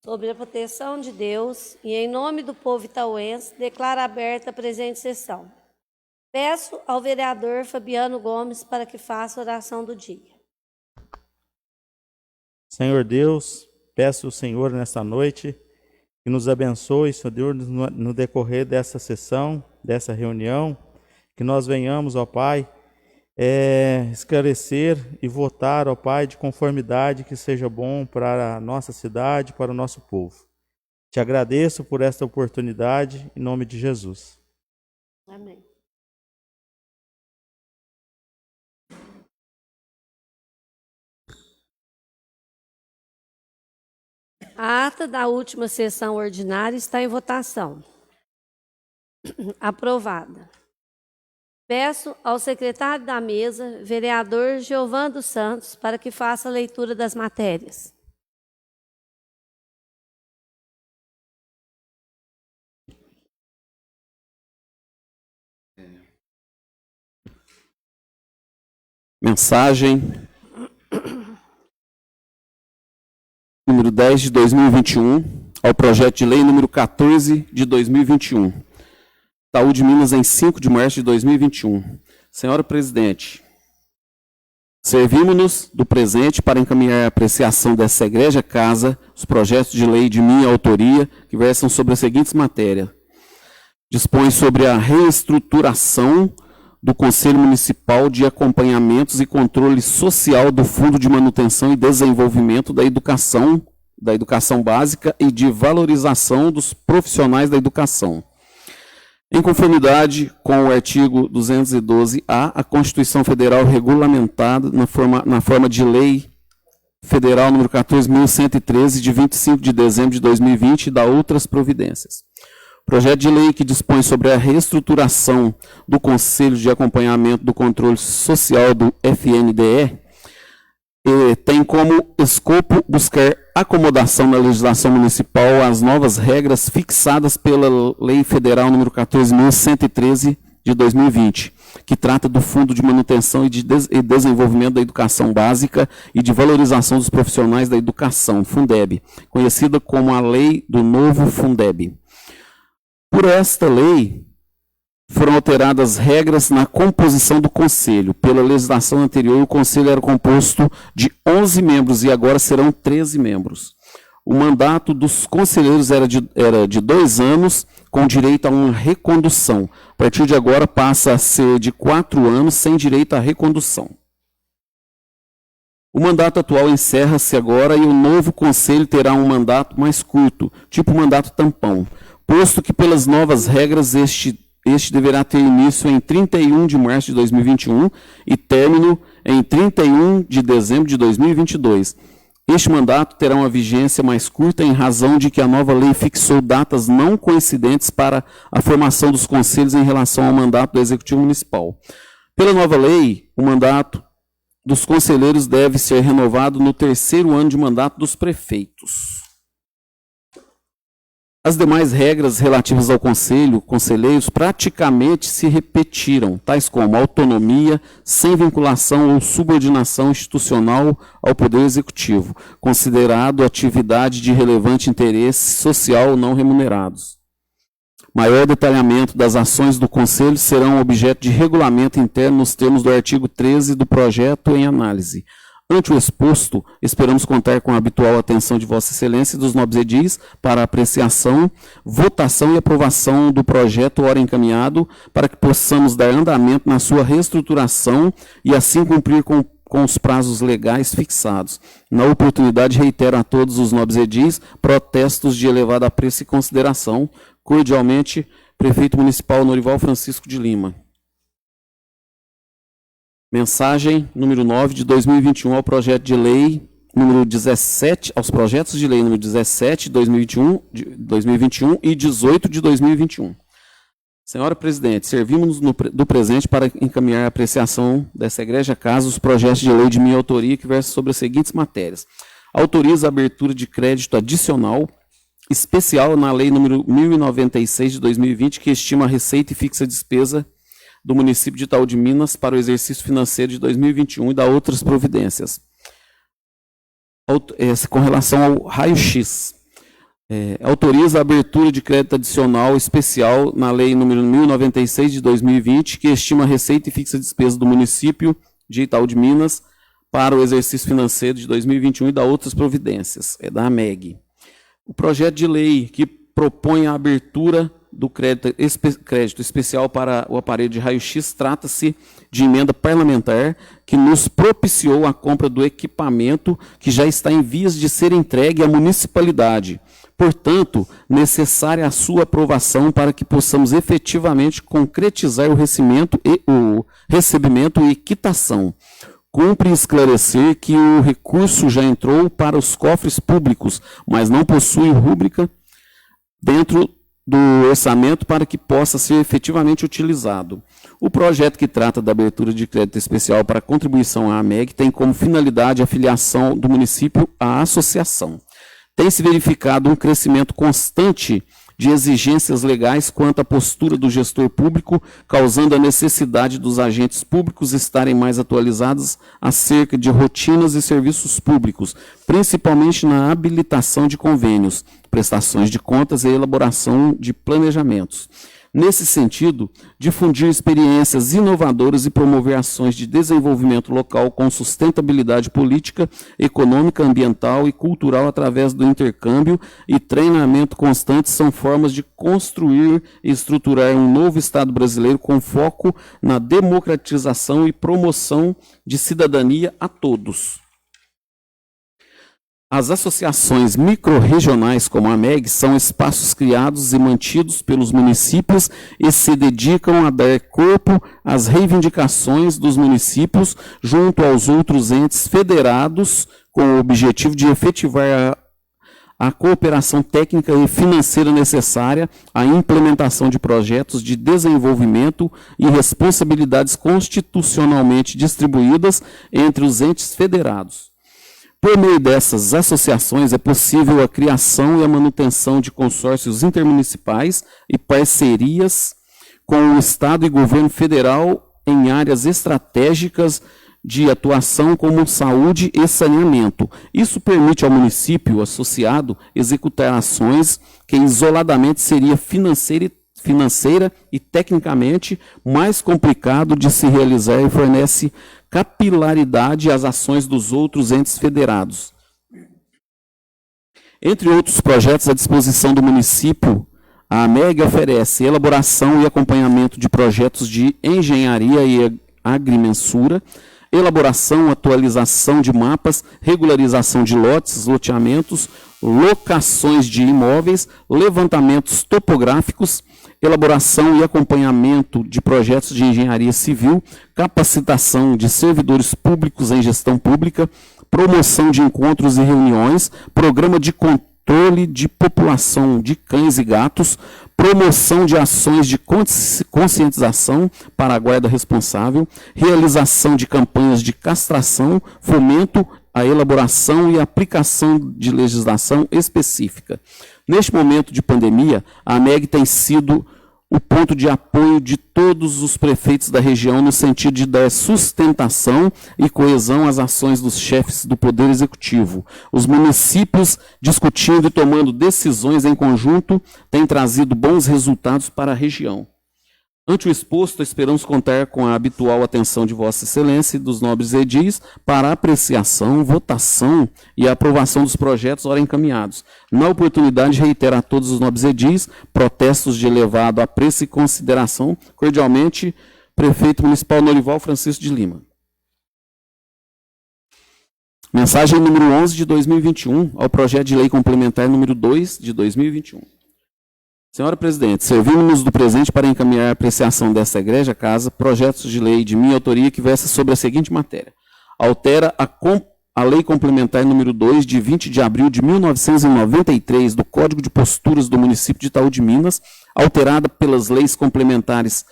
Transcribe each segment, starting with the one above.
Sobre a proteção de Deus e em nome do povo itauense, declaro aberta a presente sessão. Peço ao vereador Fabiano Gomes para que faça a oração do dia. Senhor Deus, peço ao Senhor nesta noite que nos abençoe, Senhor, no decorrer dessa sessão, dessa reunião, que nós venhamos, ó Pai, esclarecer e votar, ó Pai, de conformidade que seja bom para a nossa cidade, para o nosso povo. Te agradeço por esta oportunidade, em nome de Jesus. Amém. A ata da última sessão ordinária está em votação. Aprovada. Peço ao secretário da mesa, vereador Giovan dos Santos, para que faça a leitura das matérias. Mensagem número 10 de 2021 ao projeto de lei número 14 de 2021. Itaú de Minas, em 5 de março de 2021. Senhora Presidente, servimos-nos do presente para encaminhar a apreciação dessa egrégia casa os projetos de lei de minha autoria que versam sobre as seguintes matérias. Dispõe sobre a reestruturação do Conselho Municipal de Acompanhamentos e Controle Social do Fundo de Manutenção e Desenvolvimento da Educação Básica e de Valorização dos Profissionais da Educação. Em conformidade com o artigo 212-A, a Constituição Federal regulamentada na forma de Lei Federal número 14.113, de 25 de dezembro de 2020, e da outras providências. Projeto de lei que dispõe sobre a reestruturação do Conselho de Acompanhamento do Controle Social do FNDE tem como escopo buscar acomodação na legislação municipal às novas regras fixadas pela Lei Federal número 14.113 de 2020, que trata do Fundo de Manutenção e Desenvolvimento da Educação Básica e de Valorização dos Profissionais da Educação, Fundeb, conhecida como a Lei do Novo Fundeb. Por esta lei, foram alteradas regras na composição do Conselho. Pela legislação anterior, o Conselho era composto de 11 membros e agora serão 13 membros. O mandato dos conselheiros era de 2 anos, com direito a uma recondução. A partir de agora, passa a ser de 4 anos, sem direito à recondução. O mandato atual encerra-se agora e o novo Conselho terá um mandato mais curto, tipo mandato tampão, posto que pelas novas regras este deverá ter início em 31 de março de 2021 e término em 31 de dezembro de 2022. Este mandato terá uma vigência mais curta em razão de que a nova lei fixou datas não coincidentes para a formação dos conselhos em relação ao mandato do Executivo Municipal. Pela nova lei, o mandato dos conselheiros deve ser renovado no 3º ano de mandato dos prefeitos. As demais regras relativas ao conselheiros praticamente se repetiram, tais como autonomia, sem vinculação ou subordinação institucional ao Poder Executivo, considerado atividade de relevante interesse social não remunerados. Maior detalhamento das ações do Conselho serão objeto de regulamento interno nos termos do artigo 13 do projeto em análise. Ante o exposto, esperamos contar com a habitual atenção de Vossa Excelência e dos nobres edis para apreciação, votação e aprovação do projeto ora encaminhado, para que possamos dar andamento na sua reestruturação e assim cumprir com os prazos legais fixados. Na oportunidade, reitero a todos os nobres edis protestos de elevado apreço e consideração. Cordialmente, Prefeito Municipal Norival Francisco de Lima. Mensagem número 9 de 2021 ao projeto de lei número 17, aos projetos de lei número 17 de 2021 e 18 de 2021. Senhora Presidente, servimos do presente para encaminhar a apreciação dessa egrégia casa os projetos de lei de minha autoria que versam sobre as seguintes matérias. Autoriza a abertura de crédito adicional especial na lei número 1096 de 2020, que estima a receita e fixa a despesa do município de Itaú de Minas para o exercício financeiro de 2021 e da outras providências. Com relação ao raio-x, autoriza a abertura de crédito adicional especial na Lei nº 1096 de 2020, que estima a receita e fixa despesa do município de Itaú de Minas para o exercício financeiro de 2021 e da outras providências, é da AMEG. O projeto de lei que propõe a abertura do crédito especial para o aparelho de raio-x trata-se de emenda parlamentar que nos propiciou a compra do equipamento que já está em vias de ser entregue à municipalidade. Portanto, necessária a sua aprovação para que possamos efetivamente concretizar o recebimento e quitação. Cumpre esclarecer que o recurso já entrou para os cofres públicos, mas não possui rúbrica dentro do orçamento para que possa ser efetivamente utilizado. O projeto que trata da abertura de crédito especial para contribuição à AMEG tem como finalidade a filiação do município à associação. Tem-se verificado um crescimento constante de exigências legais quanto à postura do gestor público, causando a necessidade dos agentes públicos estarem mais atualizados acerca de rotinas e serviços públicos, principalmente na habilitação de convênios, prestações de contas e elaboração de planejamentos. Nesse sentido, difundir experiências inovadoras e promover ações de desenvolvimento local com sustentabilidade política, econômica, ambiental e cultural através do intercâmbio e treinamento constante são formas de construir e estruturar um novo Estado brasileiro com foco na democratização e promoção de cidadania a todos. As associações microrregionais, como a AMEG, são espaços criados e mantidos pelos municípios e se dedicam a dar corpo às reivindicações dos municípios junto aos outros entes federados, com o objetivo de efetivar a cooperação técnica e financeira necessária à implementação de projetos de desenvolvimento e responsabilidades constitucionalmente distribuídas entre os entes federados. Por meio dessas associações, é possível a criação e a manutenção de consórcios intermunicipais e parcerias com o Estado e governo federal em áreas estratégicas de atuação como saúde e saneamento. Isso permite ao município associado executar ações que isoladamente seria financeira e tecnicamente mais complicado de se realizar e fornece capilaridade às ações dos outros entes federados. Entre outros projetos à disposição do município, a AMEG oferece elaboração e acompanhamento de projetos de engenharia e agrimensura, elaboração, atualização de mapas, regularização de lotes, loteamentos, locações de imóveis, levantamentos topográficos, elaboração e acompanhamento de projetos de engenharia civil, capacitação de servidores públicos em gestão pública, promoção de encontros e reuniões, programa de controle de população de cães e gatos, promoção de ações de conscientização para a guarda responsável, realização de campanhas de castração, fomento a elaboração e aplicação de legislação específica. Neste momento de pandemia, a AMEG tem sido o ponto de apoio de todos os prefeitos da região no sentido de dar sustentação e coesão às ações dos chefes do Poder Executivo. Os municípios, discutindo e tomando decisões em conjunto, têm trazido bons resultados para a região. Ante o exposto, esperamos contar com a habitual atenção de Vossa Excelência e dos nobres edis para a apreciação, votação e aprovação dos projetos ora encaminhados. Na oportunidade, reitero a todos os nobres edis protestos de elevado apreço e consideração. Cordialmente, Prefeito Municipal Norival Francisco de Lima. Mensagem número 11 de 2021 ao projeto de lei complementar número 2 de 2021. Senhora Presidente, servimos-nos do presente para encaminhar a apreciação desta egrégia casa projetos de lei de minha autoria que versa sobre a seguinte matéria. Altera a Lei Complementar número 2 de 20 de abril de 1993 do Código de Posturas do município de Itaú de Minas, alterada pelas leis complementares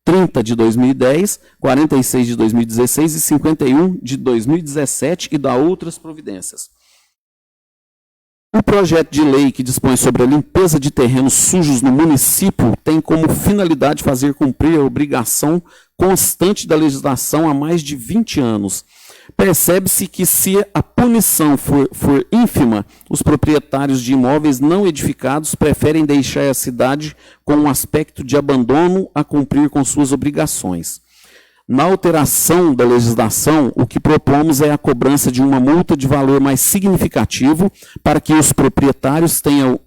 30 de 2010, 46 de 2016 e 51 de 2017 e da outras providências. O projeto de lei que dispõe sobre a limpeza de terrenos sujos no município tem como finalidade fazer cumprir a obrigação constante da legislação há mais de 20 anos. Percebe-se que, se a punição for ínfima, os proprietários de imóveis não edificados preferem deixar a cidade com um aspecto de abandono a cumprir com suas obrigações. Na alteração da legislação, o que propomos é a cobrança de uma multa de valor mais significativo para que os proprietários tenham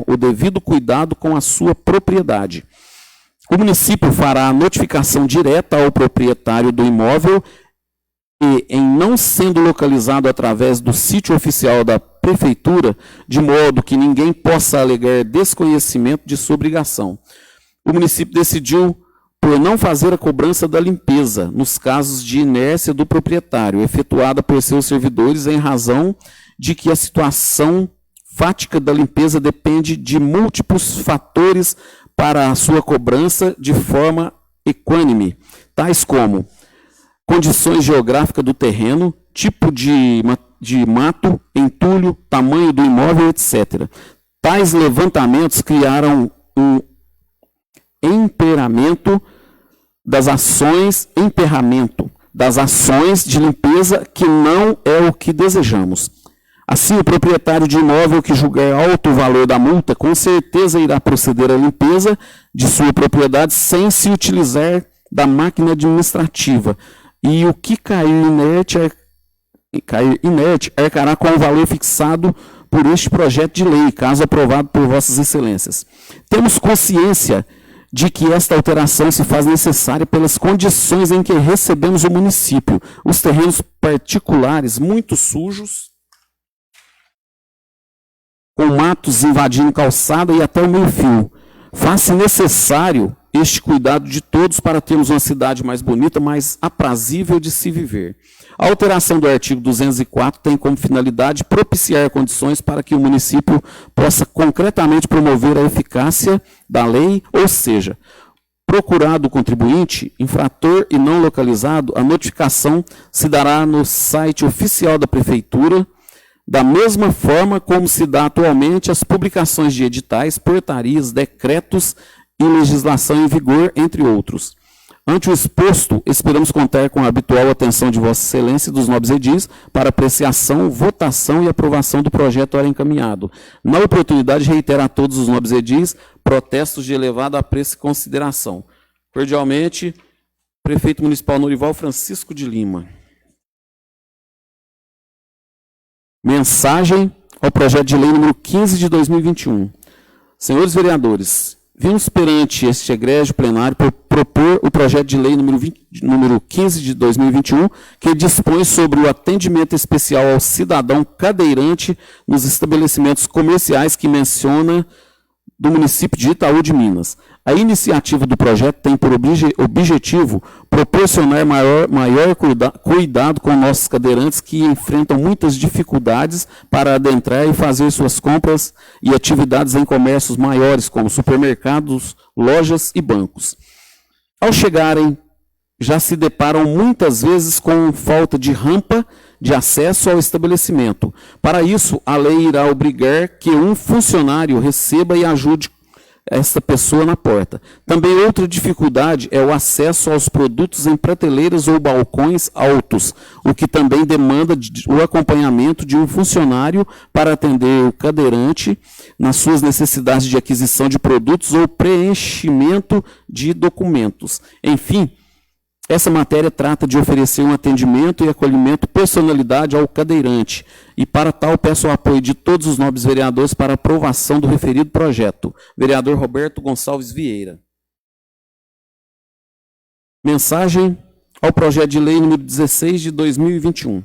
o devido cuidado com a sua propriedade. O município fará a notificação direta ao proprietário do imóvel e, em não sendo localizado através do sítio oficial da prefeitura, de modo que ninguém possa alegar desconhecimento de sua obrigação. O município decidiu por não fazer a cobrança da limpeza, nos casos de inércia do proprietário, efetuada por seus servidores, em razão de que a situação fática da limpeza depende de múltiplos fatores para a sua cobrança de forma equânime, tais como condições geográficas do terreno, tipo de mato, entulho, tamanho do imóvel, etc. Tais levantamentos criaram um emperramento das ações de limpeza, que não é o que desejamos. Assim, o proprietário de imóvel que julgar alto o valor da multa, com certeza irá proceder à limpeza de sua propriedade sem se utilizar da máquina administrativa. E o que cair inerte arcará com o valor fixado por este projeto de lei, caso aprovado por Vossas Excelências. Temos consciência de que esta alteração se faz necessária pelas condições em que recebemos o município. Os terrenos particulares muito sujos, com matos invadindo calçada e até o meio-fio. Faz-se necessário este cuidado de todos para termos uma cidade mais bonita, mais aprazível de se viver. A alteração do artigo 204 tem como finalidade propiciar condições para que o município possa concretamente promover a eficácia da lei, ou seja, procurado o contribuinte, infrator e não localizado, a notificação se dará no site oficial da Prefeitura, da mesma forma como se dá atualmente as publicações de editais, portarias, decretos e legislação em vigor, entre outros. Ante o exposto, esperamos contar com a habitual atenção de Vossa Excelência e dos nobres edis para apreciação, votação e aprovação do projeto ora encaminhado. Na oportunidade, reitero a todos os nobres edis protestos de elevado apreço e consideração. Cordialmente, Prefeito Municipal Norival Francisco de Lima. Mensagem ao projeto de lei número 15 de 2021. Senhores vereadores, vimos perante este egrégio plenário propor o projeto de lei número 15 de 2021, que dispõe sobre o atendimento especial ao cidadão cadeirante nos estabelecimentos comerciais que menciona do município de Itaú de Minas. A iniciativa do projeto tem por objetivo proporcionar maior cuidado com nossos cadeirantes que enfrentam muitas dificuldades para adentrar e fazer suas compras e atividades em comércios maiores, como supermercados, lojas e bancos. Ao chegarem, já se deparam muitas vezes com falta de rampa de acesso ao estabelecimento. Para isso, a lei irá obrigar que um funcionário receba e ajude esta pessoa na porta. Também outra dificuldade é o acesso aos produtos em prateleiras ou balcões altos, o que também demanda o acompanhamento de um funcionário para atender o cadeirante nas suas necessidades de aquisição de produtos ou preenchimento de documentos. Enfim, essa matéria trata de oferecer um atendimento e acolhimento personalidade ao cadeirante. E para tal, peço o apoio de todos os nobres vereadores para aprovação do referido projeto. Vereador Roberto Gonçalves Vieira. Mensagem ao projeto de lei número 16 de 2021.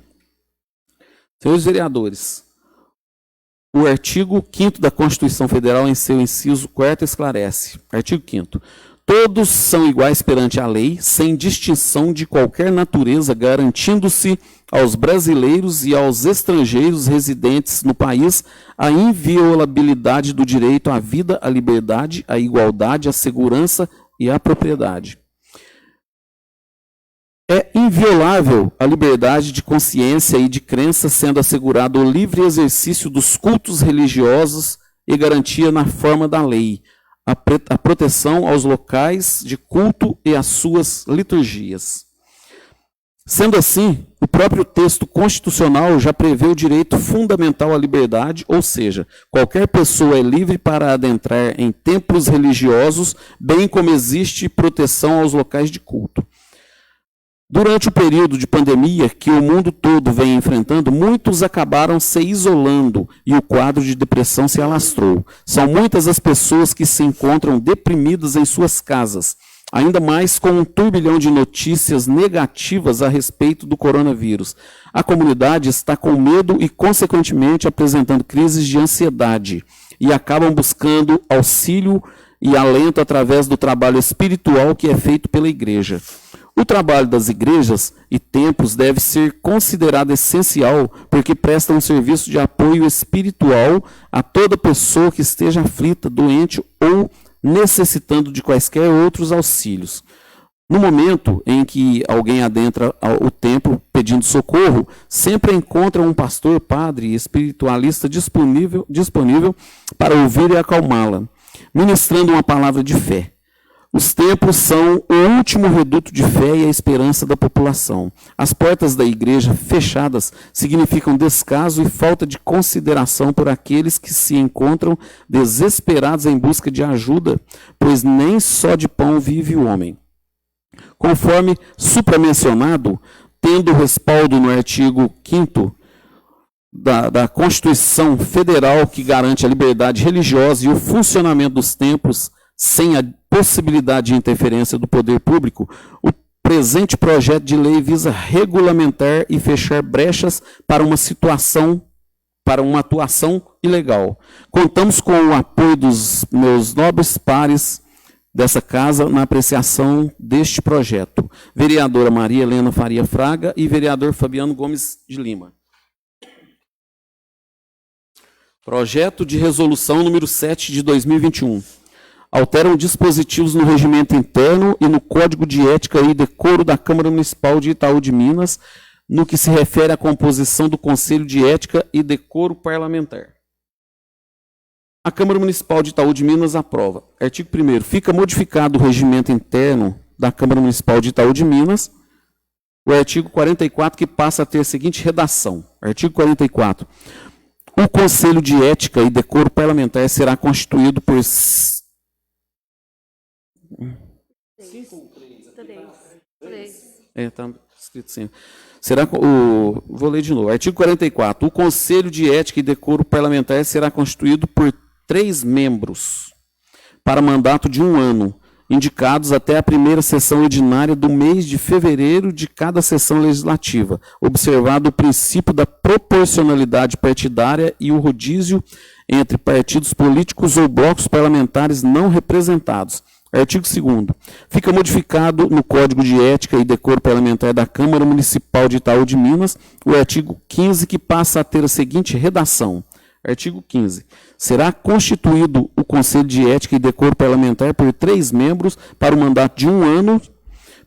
Senhores vereadores, o artigo 5º da Constituição Federal, em seu inciso 4º, esclarece. Artigo 5º. Todos são iguais perante a lei, sem distinção de qualquer natureza, garantindo-se aos brasileiros e aos estrangeiros residentes no país a inviolabilidade do direito à vida, à liberdade, à igualdade, à segurança e à propriedade. É inviolável a liberdade de consciência e de crença, sendo assegurado o livre exercício dos cultos religiosos e garantia na forma da lei a proteção aos locais de culto e às suas liturgias. Sendo assim, o próprio texto constitucional já prevê o direito fundamental à liberdade, ou seja, qualquer pessoa é livre para adentrar em templos religiosos, bem como existe proteção aos locais de culto. Durante o período de pandemia que o mundo todo vem enfrentando, muitos acabaram se isolando e o quadro de depressão se alastrou. São muitas as pessoas que se encontram deprimidas em suas casas, ainda mais com um turbilhão de notícias negativas a respeito do coronavírus. A comunidade está com medo e, consequentemente, apresentando crises de ansiedade e acabam buscando auxílio e alento através do trabalho espiritual que é feito pela igreja. O trabalho das igrejas e templos deve ser considerado essencial porque presta um serviço de apoio espiritual a toda pessoa que esteja aflita, doente ou necessitando de quaisquer outros auxílios. No momento em que alguém adentra o templo pedindo socorro, sempre encontra um pastor, padre e espiritualista disponível para ouvir e acalmá-la, ministrando uma palavra de fé. Os templos são o último reduto de fé e a esperança da população. As portas da igreja fechadas significam descaso e falta de consideração por aqueles que se encontram desesperados em busca de ajuda, pois nem só de pão vive o homem. Conforme supramencionado, tendo respaldo no artigo 5º da Constituição Federal, que garante a liberdade religiosa e o funcionamento dos templos sem a possibilidade de interferência do poder público, o presente projeto de lei visa regulamentar e fechar brechas para uma atuação ilegal. Contamos com o apoio dos meus nobres pares dessa casa na apreciação deste projeto. Vereadora Maria Helena Faria Fraga e vereador Fabiano Gomes de Lima. Projeto de resolução número 7 de 2021. Alteram dispositivos no regimento interno e no Código de Ética e Decoro da Câmara Municipal de Itaú de Minas, no que se refere à composição do Conselho de Ética e Decoro Parlamentar. A Câmara Municipal de Itaú de Minas aprova. Artigo 1º. Fica modificado o regimento interno da Câmara Municipal de Itaú de Minas, o artigo 44, que passa a ter a seguinte redação. Artigo 44. O Conselho de Ética e Decoro Parlamentar será constituído por... Está escrito assim. Vou ler de novo. Artigo 44. O Conselho de Ética e Decoro Parlamentar será constituído por 3 membros para mandato de 1 ano, indicados até a primeira sessão ordinária do mês de fevereiro de cada sessão legislativa, observado o princípio da proporcionalidade partidária e o rodízio entre partidos políticos ou blocos parlamentares não representados. Artigo 2º. Fica modificado no Código de Ética e Decoro Parlamentar da Câmara Municipal de Itaú de Minas o artigo 15, que passa a ter a seguinte redação. Artigo 15. Será constituído o Conselho de Ética e Decoro Parlamentar por 3 membros para o mandato de 1 ano,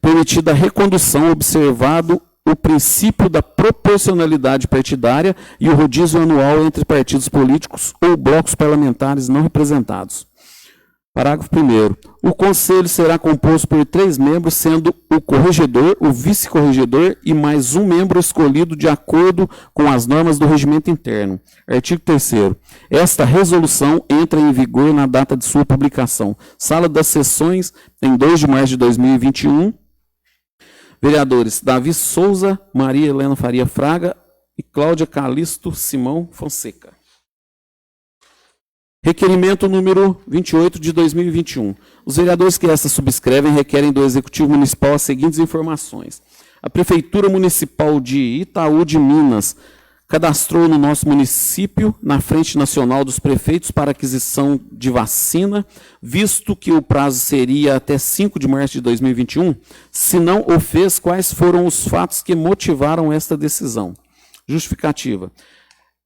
permitida a recondução, observado o princípio da proporcionalidade partidária e o rodízio anual entre partidos políticos ou blocos parlamentares não representados. Parágrafo 1º. O Conselho será composto por 3 membros, sendo o corregedor, o vice-corregedor e mais 1 membro escolhido de acordo com as normas do regimento interno. Artigo 3º. Esta resolução entra em vigor na data de sua publicação. Sala das Sessões, em 2 de março de 2021. Vereadores Davi Souza, Maria Helena Faria Fraga e Cláudia Calixto Simão Fonseca. Requerimento número 28 de 2021. Os vereadores que esta subscrevem requerem do Executivo Municipal as seguintes informações. A Prefeitura Municipal de Itaú de Minas cadastrou no nosso município, na Frente Nacional dos Prefeitos, para aquisição de vacina, visto que o prazo seria até 5 de março de 2021. Se não o fez, quais foram os fatos que motivaram esta decisão? Justificativa.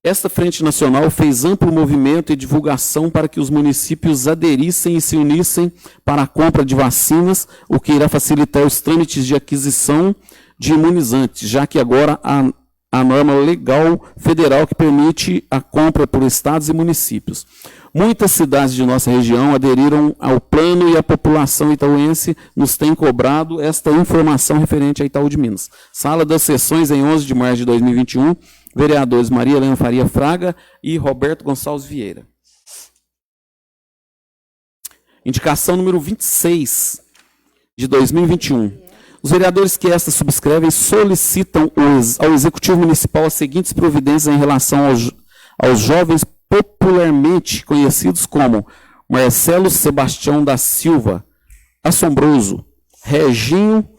Esta Frente Nacional fez amplo movimento e divulgação para que os municípios aderissem e se unissem para a compra de vacinas, o que irá facilitar os trâmites de aquisição de imunizantes, já que agora a norma legal federal que permite a compra por estados e municípios. Muitas cidades de nossa região aderiram ao plano e a população itauense nos tem cobrado esta informação referente a Itaú de Minas. Sala das sessões em 11 de março de 2021, vereadores Maria Helena Faria Fraga e Roberto Gonçalves Vieira. Indicação número 26 de 2021. Os vereadores que esta subscrevem solicitam ao Executivo Municipal as seguintes providências em relação aos jovens popularmente conhecidos como Marcelo Sebastião da Silva, Assombroso, Reginho,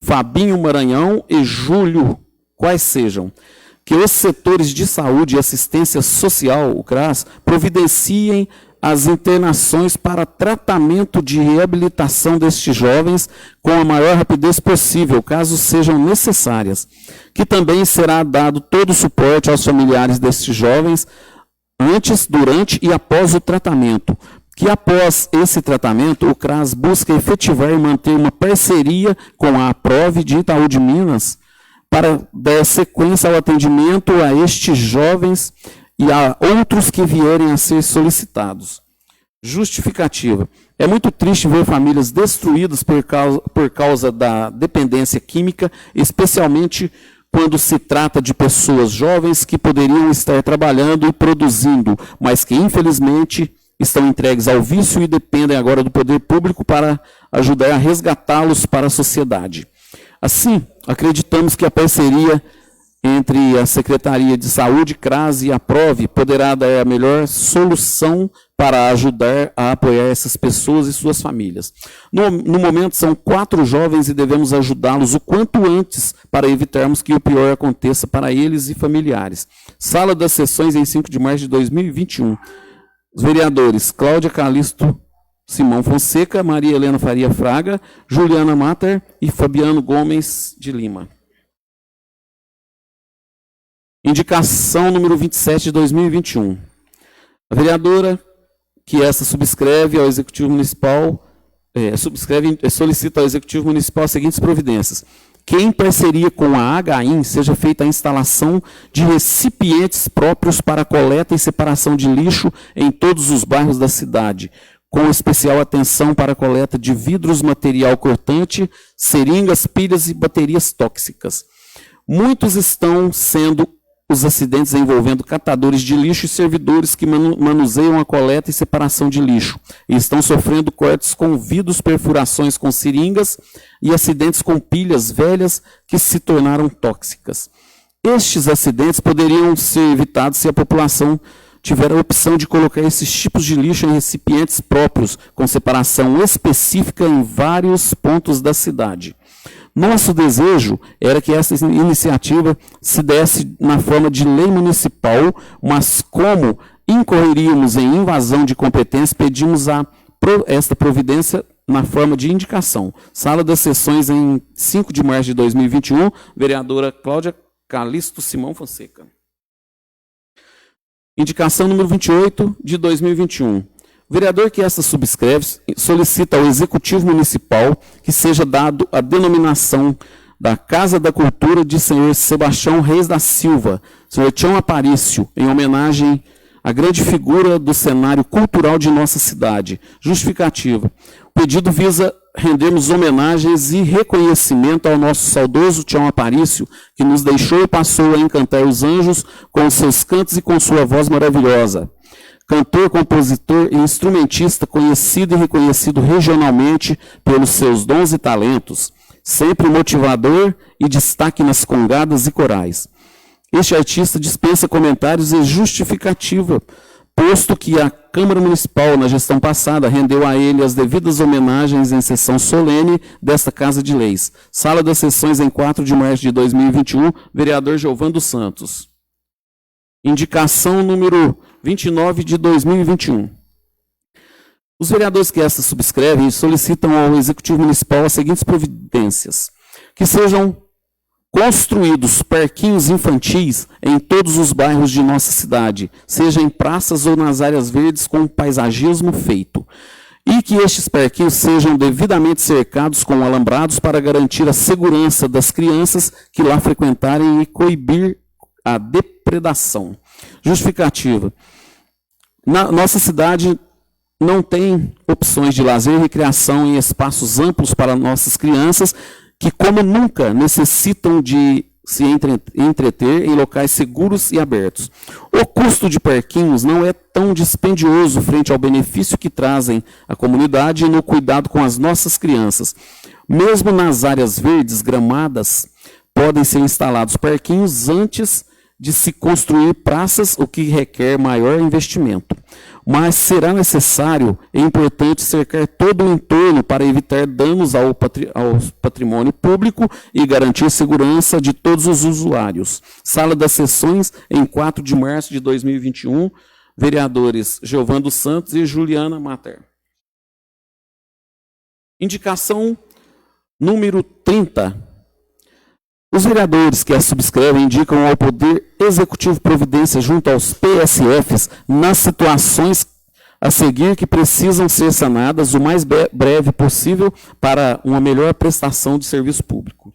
Fabinho Maranhão e Júlio, quais sejam, que os setores de saúde e assistência social, o CRAS, providenciem as internações para tratamento de reabilitação destes jovens com a maior rapidez possível, caso sejam necessárias. Que também será dado todo o suporte aos familiares destes jovens antes, durante e após o tratamento. Que após esse tratamento, o CRAS busca efetivar e manter uma parceria com a APROVE de Itaú de Minas para dar sequência ao atendimento a estes jovens e a outros que vierem a ser solicitados. Justificativa. É muito triste ver famílias destruídas por causa da dependência química, especialmente quando se trata de pessoas jovens que poderiam estar trabalhando e produzindo, mas que infelizmente estão entregues ao vício e dependem agora do poder público para ajudar a resgatá-los para a sociedade. Assim, acreditamos que a parceria entre a Secretaria de Saúde, CRAS e a APROVE poderá dar a melhor solução para ajudar a apoiar essas pessoas e suas famílias. No momento, são 4 jovens e devemos ajudá-los o quanto antes para evitarmos que o pior aconteça para eles e familiares. Sala das sessões em 5 de março de 2021. Os vereadores Cláudia Calisto Simão Fonseca, Maria Helena Faria Fraga, Juliana Mater e Fabiano Gomes de Lima. Indicação número 27 de 2021. A vereadora que essa subscreve ao Executivo Municipal, solicita ao Executivo Municipal as seguintes providências. Que em parceria com a HIM seja feita a instalação de recipientes próprios para coleta e separação de lixo em todos os bairros da cidade, com especial atenção para a coleta de vidros, material cortante, seringas, pilhas e baterias tóxicas. Muitos estão sendo os acidentes envolvendo catadores de lixo e servidores que manuseiam a coleta e separação de lixo, e estão sofrendo cortes com vidros, perfurações com seringas e acidentes com pilhas velhas que se tornaram tóxicas. Estes acidentes poderiam ser evitados se a população tiver a opção de colocar esses tipos de lixo em recipientes próprios, com separação específica em vários pontos da cidade. Nosso desejo era que essa iniciativa se desse na forma de lei municipal, mas como incorreríamos em invasão de competência, pedimos esta providência na forma de indicação. Sala das sessões em 5 de março de 2021, vereadora Cláudia Calisto Simão Fonseca. Indicação número 28 de 2021. O vereador que esta subscreve solicita ao Executivo Municipal que seja dado a denominação da Casa da Cultura de Senhor Sebastião Reis da Silva, Senhor Tião Aparício, em homenagem à grande figura do cenário cultural de nossa cidade. Justificativa. O pedido visa rendermos homenagens e reconhecimento ao nosso saudoso Tião Aparício, que nos deixou e passou a encantar os anjos com os seus cantos e com sua voz maravilhosa. Cantor, compositor e instrumentista conhecido e reconhecido regionalmente pelos seus dons e talentos, sempre motivador e destaque nas congadas e corais. Este artista dispensa comentários e justificativa, posto que a Câmara Municipal, na gestão passada, rendeu a ele as devidas homenagens em sessão solene desta Casa de Leis. Sala das sessões em 4 de março de 2021, vereador Giovando dos Santos. Indicação número 29 de 2021. Os vereadores que esta subscrevem solicitam ao Executivo Municipal as seguintes providências. Que sejam construídos parquinhos infantis em todos os bairros de nossa cidade, seja em praças ou nas áreas verdes com paisagismo feito. e que estes parquinhos sejam devidamente cercados com alambrados para garantir a segurança das crianças que lá frequentarem e coibir a depredação. Justificativa. Na nossa cidade não tem opções de lazer e recreação em espaços amplos para nossas crianças, que como nunca necessitam de se entreter em locais seguros e abertos. O custo de parquinhos não é tão dispendioso frente ao benefício que trazem à comunidade e no cuidado com as nossas crianças. Mesmo nas áreas verdes gramadas, podem ser instalados parquinhos antes de se construir praças, o que requer maior investimento. Mas será necessário e importante cercar todo o entorno para evitar danos ao patrimônio público e garantir segurança de todos os usuários. Sala das Sessões, em 4 de março de 2021, vereadores Giovan dos Santos e Juliana Mater. Indicação número 30. Os vereadores que a subscrevem indicam ao Poder Executivo providência junto aos PSFs nas situações a seguir que precisam ser sanadas o mais breve possível para uma melhor prestação de serviço público.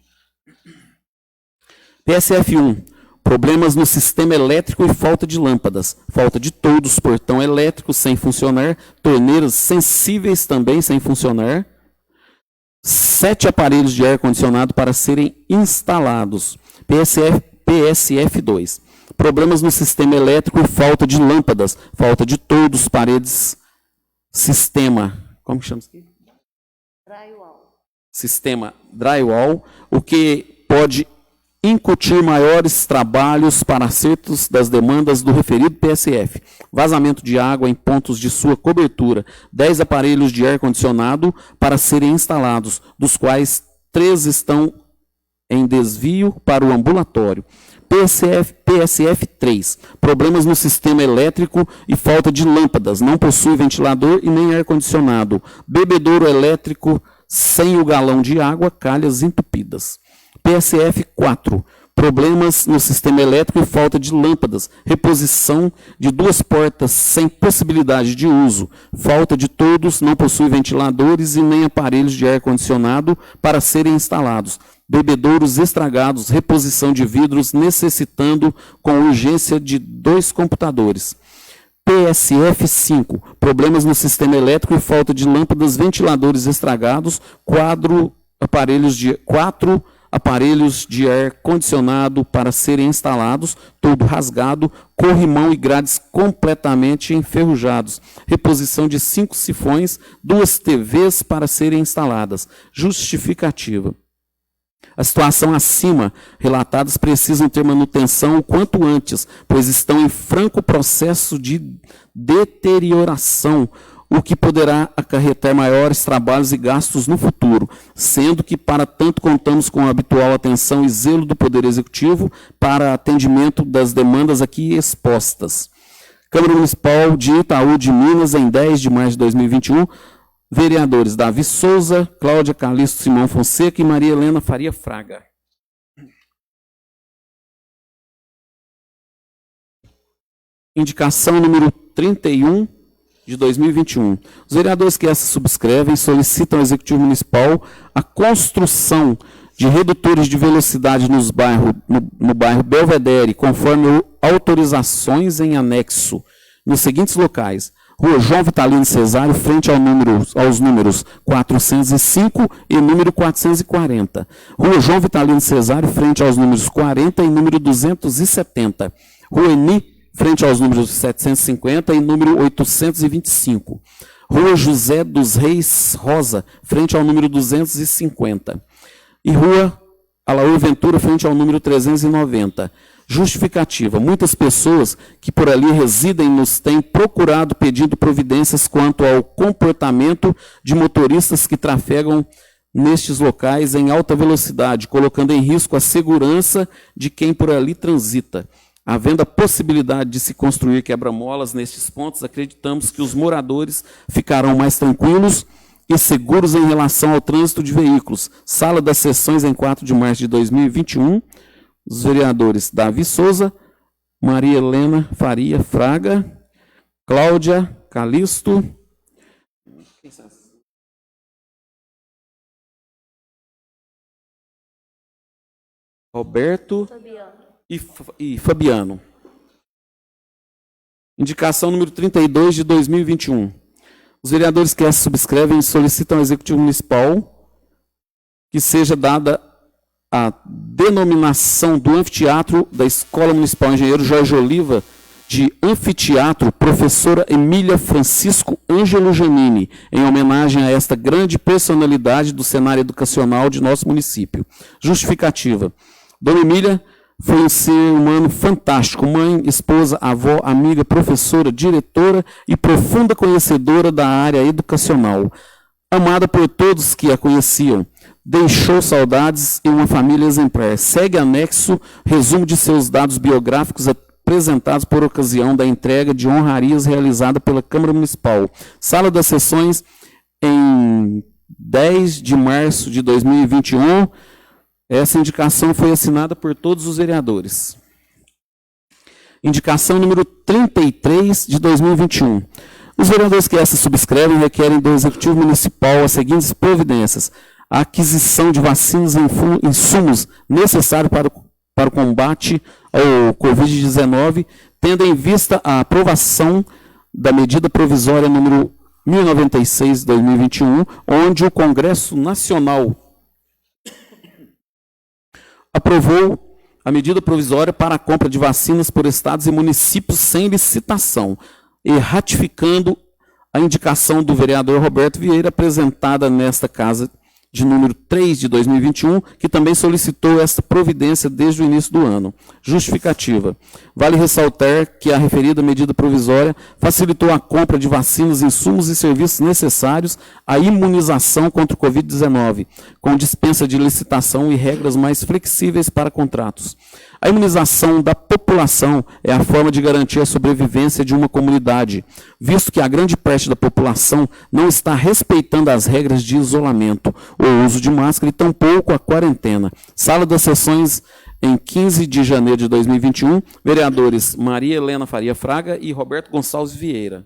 PSF 1. Problemas no sistema elétrico e falta de lâmpadas. Falta de todos, portão elétrico sem funcionar, torneiras sensíveis também sem funcionar. 7 aparelhos de ar-condicionado para serem instalados. PSF 2. Problemas no sistema elétrico e falta de lâmpadas. Falta de todos, paredes, sistema. Como que chama isso aqui? Drywall. Sistema drywall, o que pode incutir maiores trabalhos para acertos das demandas do referido PSF. Vazamento de água em pontos de sua cobertura. 10 aparelhos de ar-condicionado para serem instalados, dos quais 3 estão em desvio para o ambulatório. PSF 3. Problemas no sistema elétrico e falta de lâmpadas. Não possui ventilador e nem ar-condicionado. Bebedouro elétrico sem o galão de água, calhas entupidas. PSF 4. Problemas no sistema elétrico e falta de lâmpadas. Reposição de 2 portas sem possibilidade de uso. Falta de todos, não possui ventiladores e nem aparelhos de ar-condicionado para serem instalados. Bebedouros estragados, reposição de vidros necessitando com urgência de 2 computadores. PSF 5. Problemas no sistema elétrico e falta de lâmpadas, ventiladores estragados, 4 aparelhos de ar-condicionado para serem instalados, todo rasgado, corrimão e grades completamente enferrujados. Reposição de 5 sifões, 2 TVs para serem instaladas. Justificativa. A situação acima relatadas precisam ter manutenção o quanto antes, pois estão em franco processo de deterioração, o que poderá acarretar maiores trabalhos e gastos no futuro, sendo que, para tanto, contamos com a habitual atenção e zelo do Poder Executivo para atendimento das demandas aqui expostas. Câmara Municipal de Itaú de Minas, em 10 de março de 2021, vereadores Davi Souza, Cláudia Calisto Simão Fonseca e Maria Helena Faria Fraga. Indicação número 31, de 2021. Os vereadores que essa subscrevem solicitam ao Executivo Municipal a construção de redutores de velocidade no bairro Belvedere, conforme autorizações em anexo, nos seguintes locais: Rua João Vitalino Cesário, frente aos números 405 e número 440. Rua João Vitalino Cesário, frente aos números 40 e número 270. Rua Eni, frente aos números 750 e número 825. Rua José dos Reis Rosa, frente ao número 250. E Rua Alaor Ventura, frente ao número 390. Justificativa. Muitas pessoas que por ali residem nos têm procurado pedindo providências quanto ao comportamento de motoristas que trafegam nestes locais em alta velocidade, colocando em risco a segurança de quem por ali transita. Havendo a possibilidade de se construir quebra-molas nestes pontos, acreditamos que os moradores ficarão mais tranquilos e seguros em relação ao trânsito de veículos. Sala das Sessões, em 4 de março de 2021. Os vereadores Davi Souza, Maria Helena Faria Fraga, Cláudia Calisto Roberto e Fabiano. Indicação número 32 de 2021. Os vereadores que essa subscrevem solicitam ao Executivo Municipal que seja dada a denominação do anfiteatro da Escola Municipal Engenheiro Jorge Oliva de Anfiteatro Professora Emília Francisco Ângelo Janini, em homenagem a esta grande personalidade do cenário educacional de nosso município. Justificativa. Dona Emília foi um ser humano fantástico, mãe, esposa, avó, amiga, professora, diretora e profunda conhecedora da área educacional. Amada por todos que a conheciam, deixou saudades e uma família exemplar. Segue anexo resumo de seus dados biográficos apresentados por ocasião da entrega de honrarias realizada pela Câmara Municipal. Sala das Sessões, em 10 de março de 2021. Essa indicação foi assinada por todos os vereadores. Indicação número 33 de 2021. Os vereadores que essa subscrevem requerem do Executivo Municipal as seguintes providências: a aquisição de vacinas e insumos necessários para o combate ao Covid-19, tendo em vista a aprovação da medida provisória número 1096 de 2021, onde o Congresso Nacional aprovou a medida provisória para a compra de vacinas por estados e municípios sem licitação, e ratificando a indicação do vereador Roberto Vieira, apresentada nesta casa de número 3 de 2021, que também solicitou esta providência desde o início do ano. Justificativa. Vale ressaltar que a referida medida provisória facilitou a compra de vacinas, insumos e serviços necessários à imunização contra o Covid-19, com dispensa de licitação e regras mais flexíveis para contratos. A imunização da população é a forma de garantir a sobrevivência de uma comunidade, visto que a grande parte da população não está respeitando as regras de isolamento, o uso de máscara e tampouco a quarentena. Sala das Sessões, em 15 de janeiro de 2021, vereadores Maria Helena Faria Fraga e Roberto Gonçalves Vieira.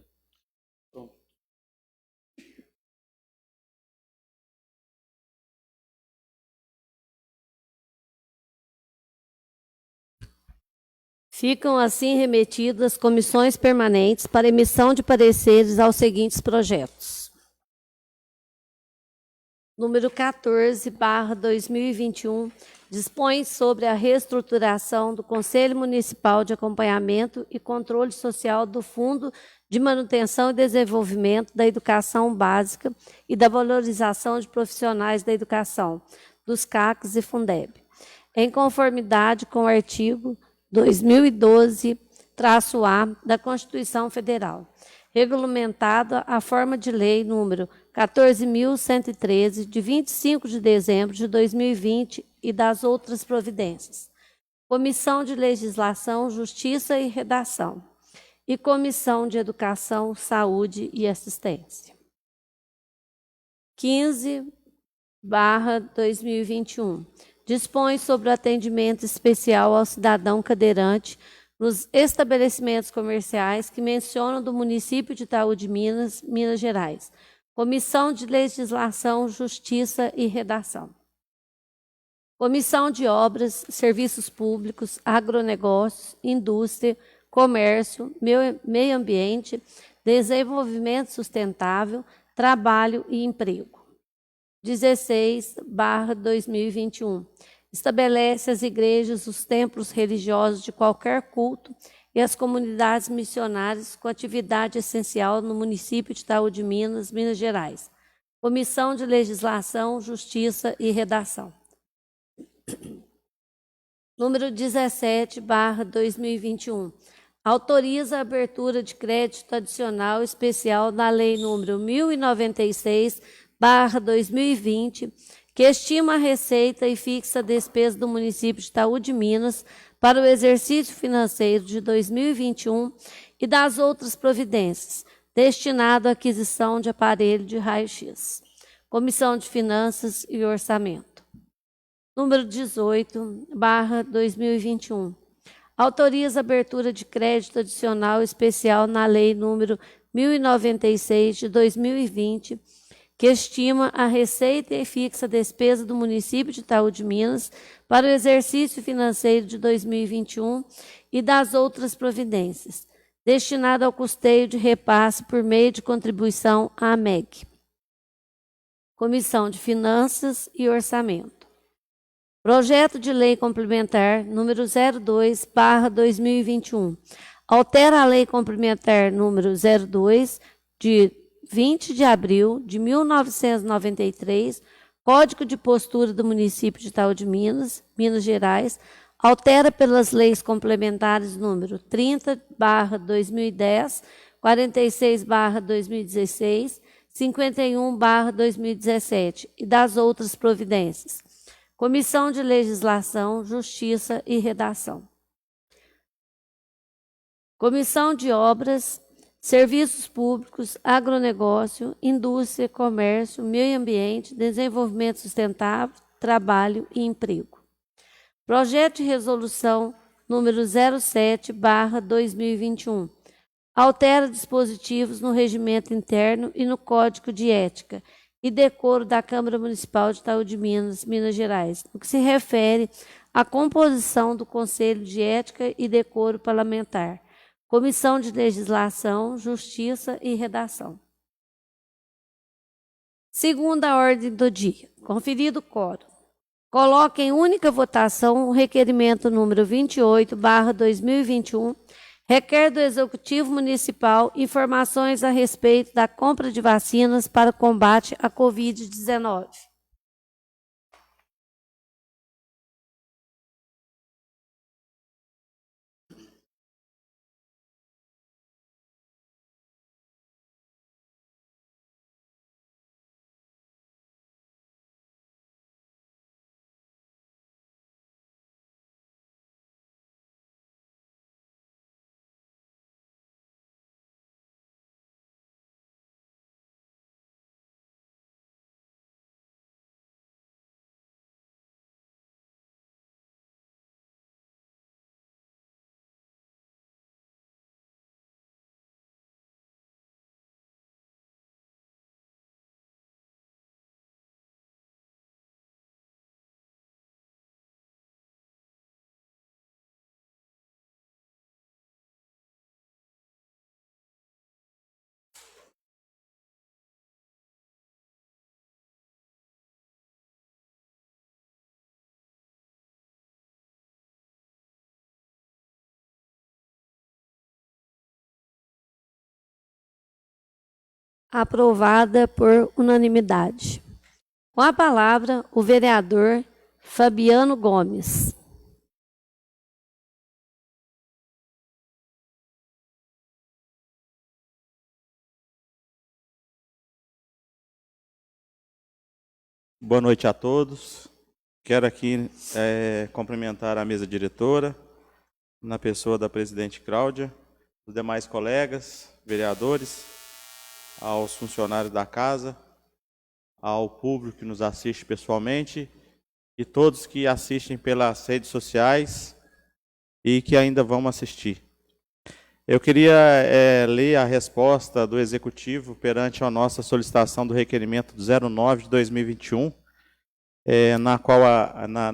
Ficam assim remetidas as comissões permanentes para emissão de pareceres aos seguintes projetos. Número 14/2021, dispõe sobre a reestruturação do Conselho Municipal de Acompanhamento e Controle Social do Fundo de Manutenção e Desenvolvimento da Educação Básica e da Valorização de Profissionais da Educação, dos CACs e Fundeb, em conformidade com o artigo 2012-A da Constituição Federal, regulamentada a forma de lei número 14.113, de 25 de dezembro de 2020 e das outras providências. Comissão de Legislação, Justiça e Redação. E Comissão de Educação, Saúde e Assistência. 15/2021. Dispõe sobre o atendimento especial ao cidadão cadeirante nos estabelecimentos comerciais que mencionam do município de Itaú de Minas, Minas Gerais. Comissão de Legislação, Justiça e Redação. Comissão de Obras, Serviços Públicos, Agronegócios, Indústria, Comércio, Meio Ambiente, Desenvolvimento Sustentável, Trabalho e Emprego. 16/2021. Estabelece as igrejas, os templos religiosos de qualquer culto e as comunidades missionárias com atividade essencial no município de Itaú de Minas, Minas Gerais. Comissão de Legislação, Justiça e Redação. Número 17/2021. Autoriza a abertura de crédito adicional especial na Lei número 1096/2020, que estima a receita e fixa a despesa do município de Itaú de Minas para o exercício financeiro de 2021 e das outras providências, destinado à aquisição de aparelho de raio-x. Comissão de Finanças e Orçamento. Número 18/2021. Autoriza a abertura de crédito adicional especial na Lei número 1096 de 2020, que estima a receita e fixa a despesa do município de Itaú de Minas para o exercício financeiro de 2021 e das outras providências, destinada ao custeio de repasse por meio de contribuição à MEG. Comissão de Finanças e Orçamento. Projeto de Lei Complementar número 02/2021. Altera a Lei Complementar número 02 de 20 de abril de 1993, Código de Postura do Município de Itaú de Minas, Minas Gerais, altera pelas leis complementares número 30/2010, 46/2016, 51/2017 e das outras providências. Comissão de Legislação, Justiça e Redação. Comissão de Obras, Serviços Públicos, Agronegócio, Indústria, Comércio, Meio Ambiente, Desenvolvimento Sustentável, Trabalho e Emprego. Projeto de Resolução número 07/2021. Altera dispositivos no regimento interno e no Código de Ética e Decoro da Câmara Municipal de Itaú de Minas, Minas Gerais, no que se refere à composição do Conselho de Ética e Decoro Parlamentar. Comissão de Legislação, Justiça e Redação. Segunda ordem do dia. Conferido o quórum. Coloque em única votação o requerimento número 28/2021, requer do Executivo Municipal informações a respeito da compra de vacinas para o combate à Covid-19. Aprovada por unanimidade. Com a palavra, o vereador Fabiano Gomes. Boa noite a todos. Quero aqui cumprimentar a mesa diretora, na pessoa da presidente Cláudia, os demais colegas, vereadores, aos funcionários da casa, ao público que nos assiste pessoalmente e todos que assistem pelas redes sociais e que ainda vão assistir. Eu queria ler a resposta do Executivo perante a nossa solicitação do requerimento do 09 de 2021, na qual,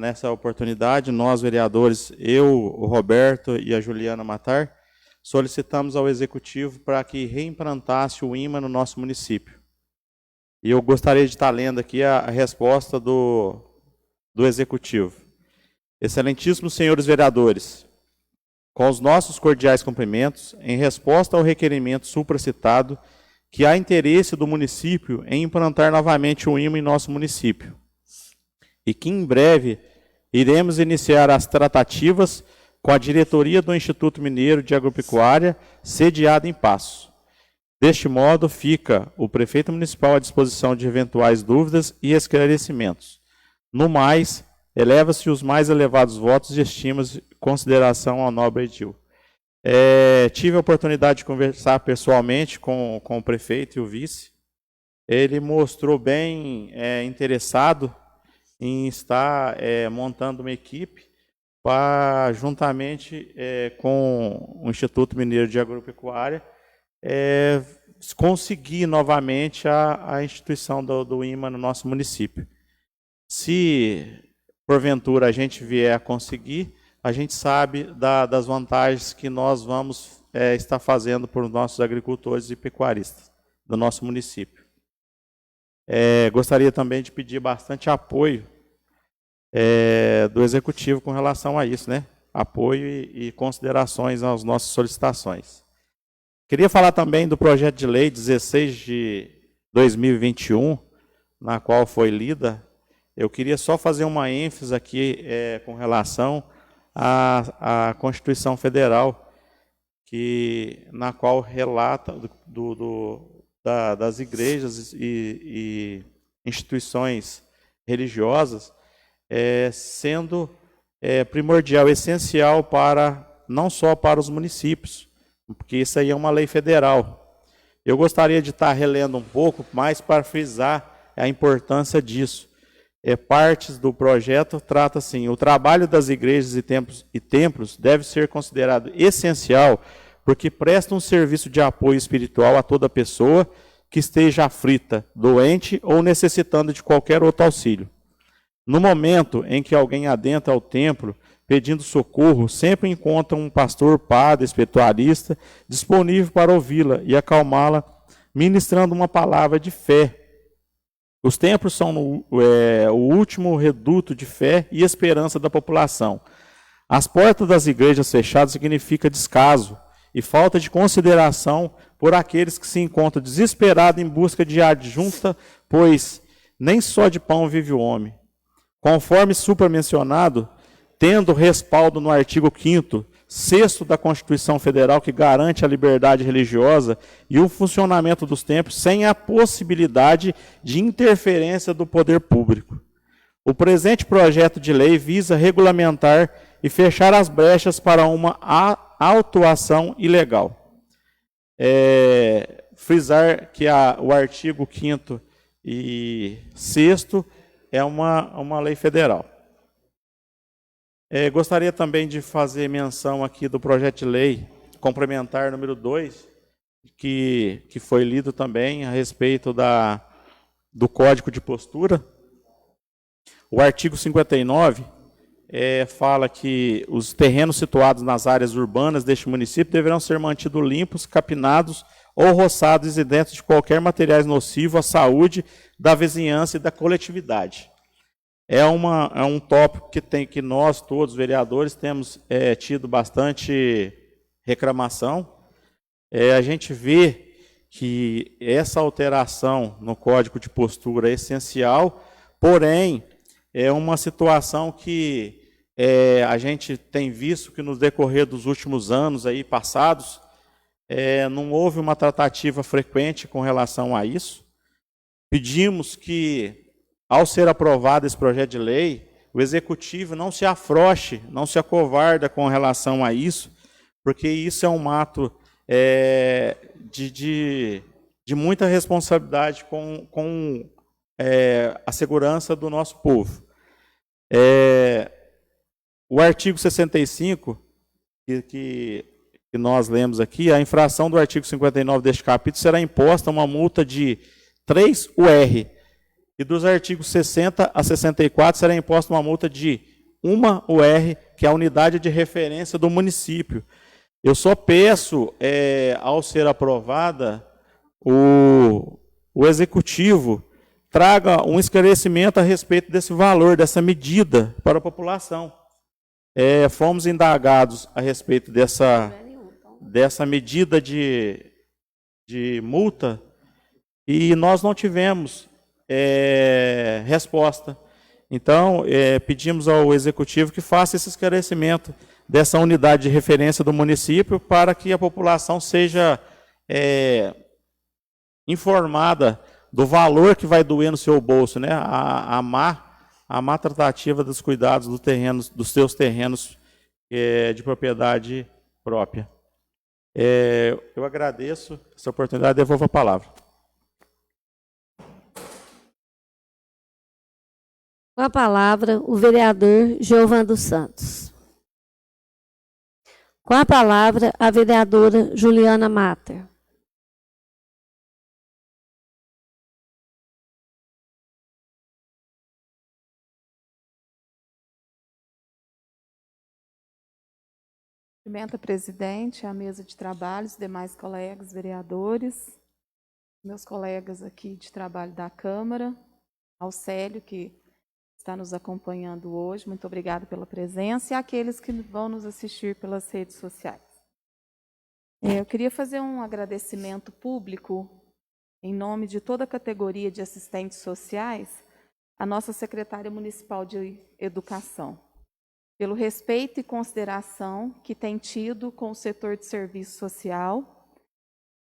nessa oportunidade, nós, vereadores, eu, o Roberto e a Juliana Matar, solicitamos ao Executivo para que reimplantasse o IMA no nosso município. E eu gostaria de estar lendo aqui a resposta do Executivo. Excelentíssimos senhores vereadores, com os nossos cordiais cumprimentos, em resposta ao requerimento supracitado, que há interesse do município em implantar novamente o IMA em nosso município, e que em breve iremos iniciar as tratativas com a diretoria do Instituto Mineiro de Agropecuária, sediada em Passos. Deste modo, fica o prefeito municipal à disposição de eventuais dúvidas e esclarecimentos. No mais, eleva-se os mais elevados votos de estima e consideração ao nobre edil. Tive a oportunidade de conversar pessoalmente com o prefeito e o vice. Ele mostrou bem interessado em estar montando uma equipe para, juntamente com o Instituto Mineiro de Agropecuária, conseguir novamente a instituição do IMA no nosso município. Se, porventura, a gente vier a conseguir, a gente sabe das vantagens que nós vamos estar fazendo por nossos agricultores e pecuaristas do nosso município. Gostaria também de pedir bastante apoio do Executivo com relação a isso, né? Apoio e considerações às nossas solicitações. Queria falar também do projeto de lei 16 de 2021, na qual foi lida. Eu queria só fazer uma ênfase aqui com relação à Constituição Federal, na qual relata das igrejas e instituições religiosas sendo primordial, essencial não só para os municípios, porque isso aí é uma lei federal. Eu gostaria de estar relendo um pouco mais para frisar a importância disso. Partes do projeto trata assim: o trabalho das igrejas e templos deve ser considerado essencial porque presta um serviço de apoio espiritual a toda pessoa que esteja aflita, doente ou necessitando de qualquer outro auxílio. No momento em que alguém adentra ao templo pedindo socorro, sempre encontra um pastor, padre, espiritualista disponível para ouvi-la e acalmá-la, ministrando uma palavra de fé. Os templos são o último reduto de fé e esperança da população. As portas das igrejas fechadas significa descaso e falta de consideração por aqueles que se encontram desesperados em busca de adjunta, pois nem só de pão vive o homem. Conforme supramencionado, tendo respaldo no artigo 5º, 6º da Constituição Federal, que garante a liberdade religiosa e o funcionamento dos templos sem a possibilidade de interferência do poder público. O presente projeto de lei visa regulamentar e fechar as brechas para uma autuação ilegal. Frisar que o artigo 5º e 6º é uma lei federal. Gostaria também de fazer menção aqui do projeto de lei complementar número 2, que foi lido também a respeito do Código de Postura. O artigo 59 fala que os terrenos situados nas áreas urbanas deste município deverão ser mantidos limpos, capinados ou roçados isentos de qualquer materiais nocivo à saúde da vizinhança e da coletividade. É um tópico que nós, todos os vereadores, temos tido bastante reclamação. A gente vê que essa alteração no Código de Postura é essencial, porém, é uma situação que a gente tem visto que no decorrer dos últimos anos aí passados, não houve uma tratativa frequente com relação a isso. Pedimos que, ao ser aprovado esse projeto de lei, o Executivo não se afrouxe, não se acovarda com relação a isso, porque isso é um ato de muita responsabilidade com a segurança do nosso povo. O artigo 65, que nós lemos aqui, a infração do artigo 59 deste capítulo será imposta uma multa de 3 UR, e dos artigos 60 a 64 será imposta uma multa de 1 UR, que é a unidade de referência do município. Eu só peço, ao ser aprovada, o Executivo traga um esclarecimento a respeito desse valor, dessa medida para a população. Fomos indagados a respeito dessa medida de multa e nós não tivemos resposta. Então, pedimos ao Executivo que faça esse esclarecimento dessa unidade de referência do município para que a população seja informada do valor que vai doer no seu bolso, né? A má tratativa dos cuidados dos seus terrenos de propriedade própria. Eu agradeço essa oportunidade e devolvo a palavra. Com a palavra, o vereador Giovan dos Santos. Com a palavra, a vereadora Juliana Mater. Cumprimento a presidente, a mesa de trabalho, os demais colegas vereadores, meus colegas aqui de trabalho da Câmara, ao Célio, que está nos acompanhando hoje, muito obrigada pela presença, e aqueles que vão nos assistir pelas redes sociais. Eu queria fazer um agradecimento público, em nome de toda a categoria de assistentes sociais, à nossa secretária municipal de Educação, pelo respeito e consideração que tem tido com o setor de serviço social,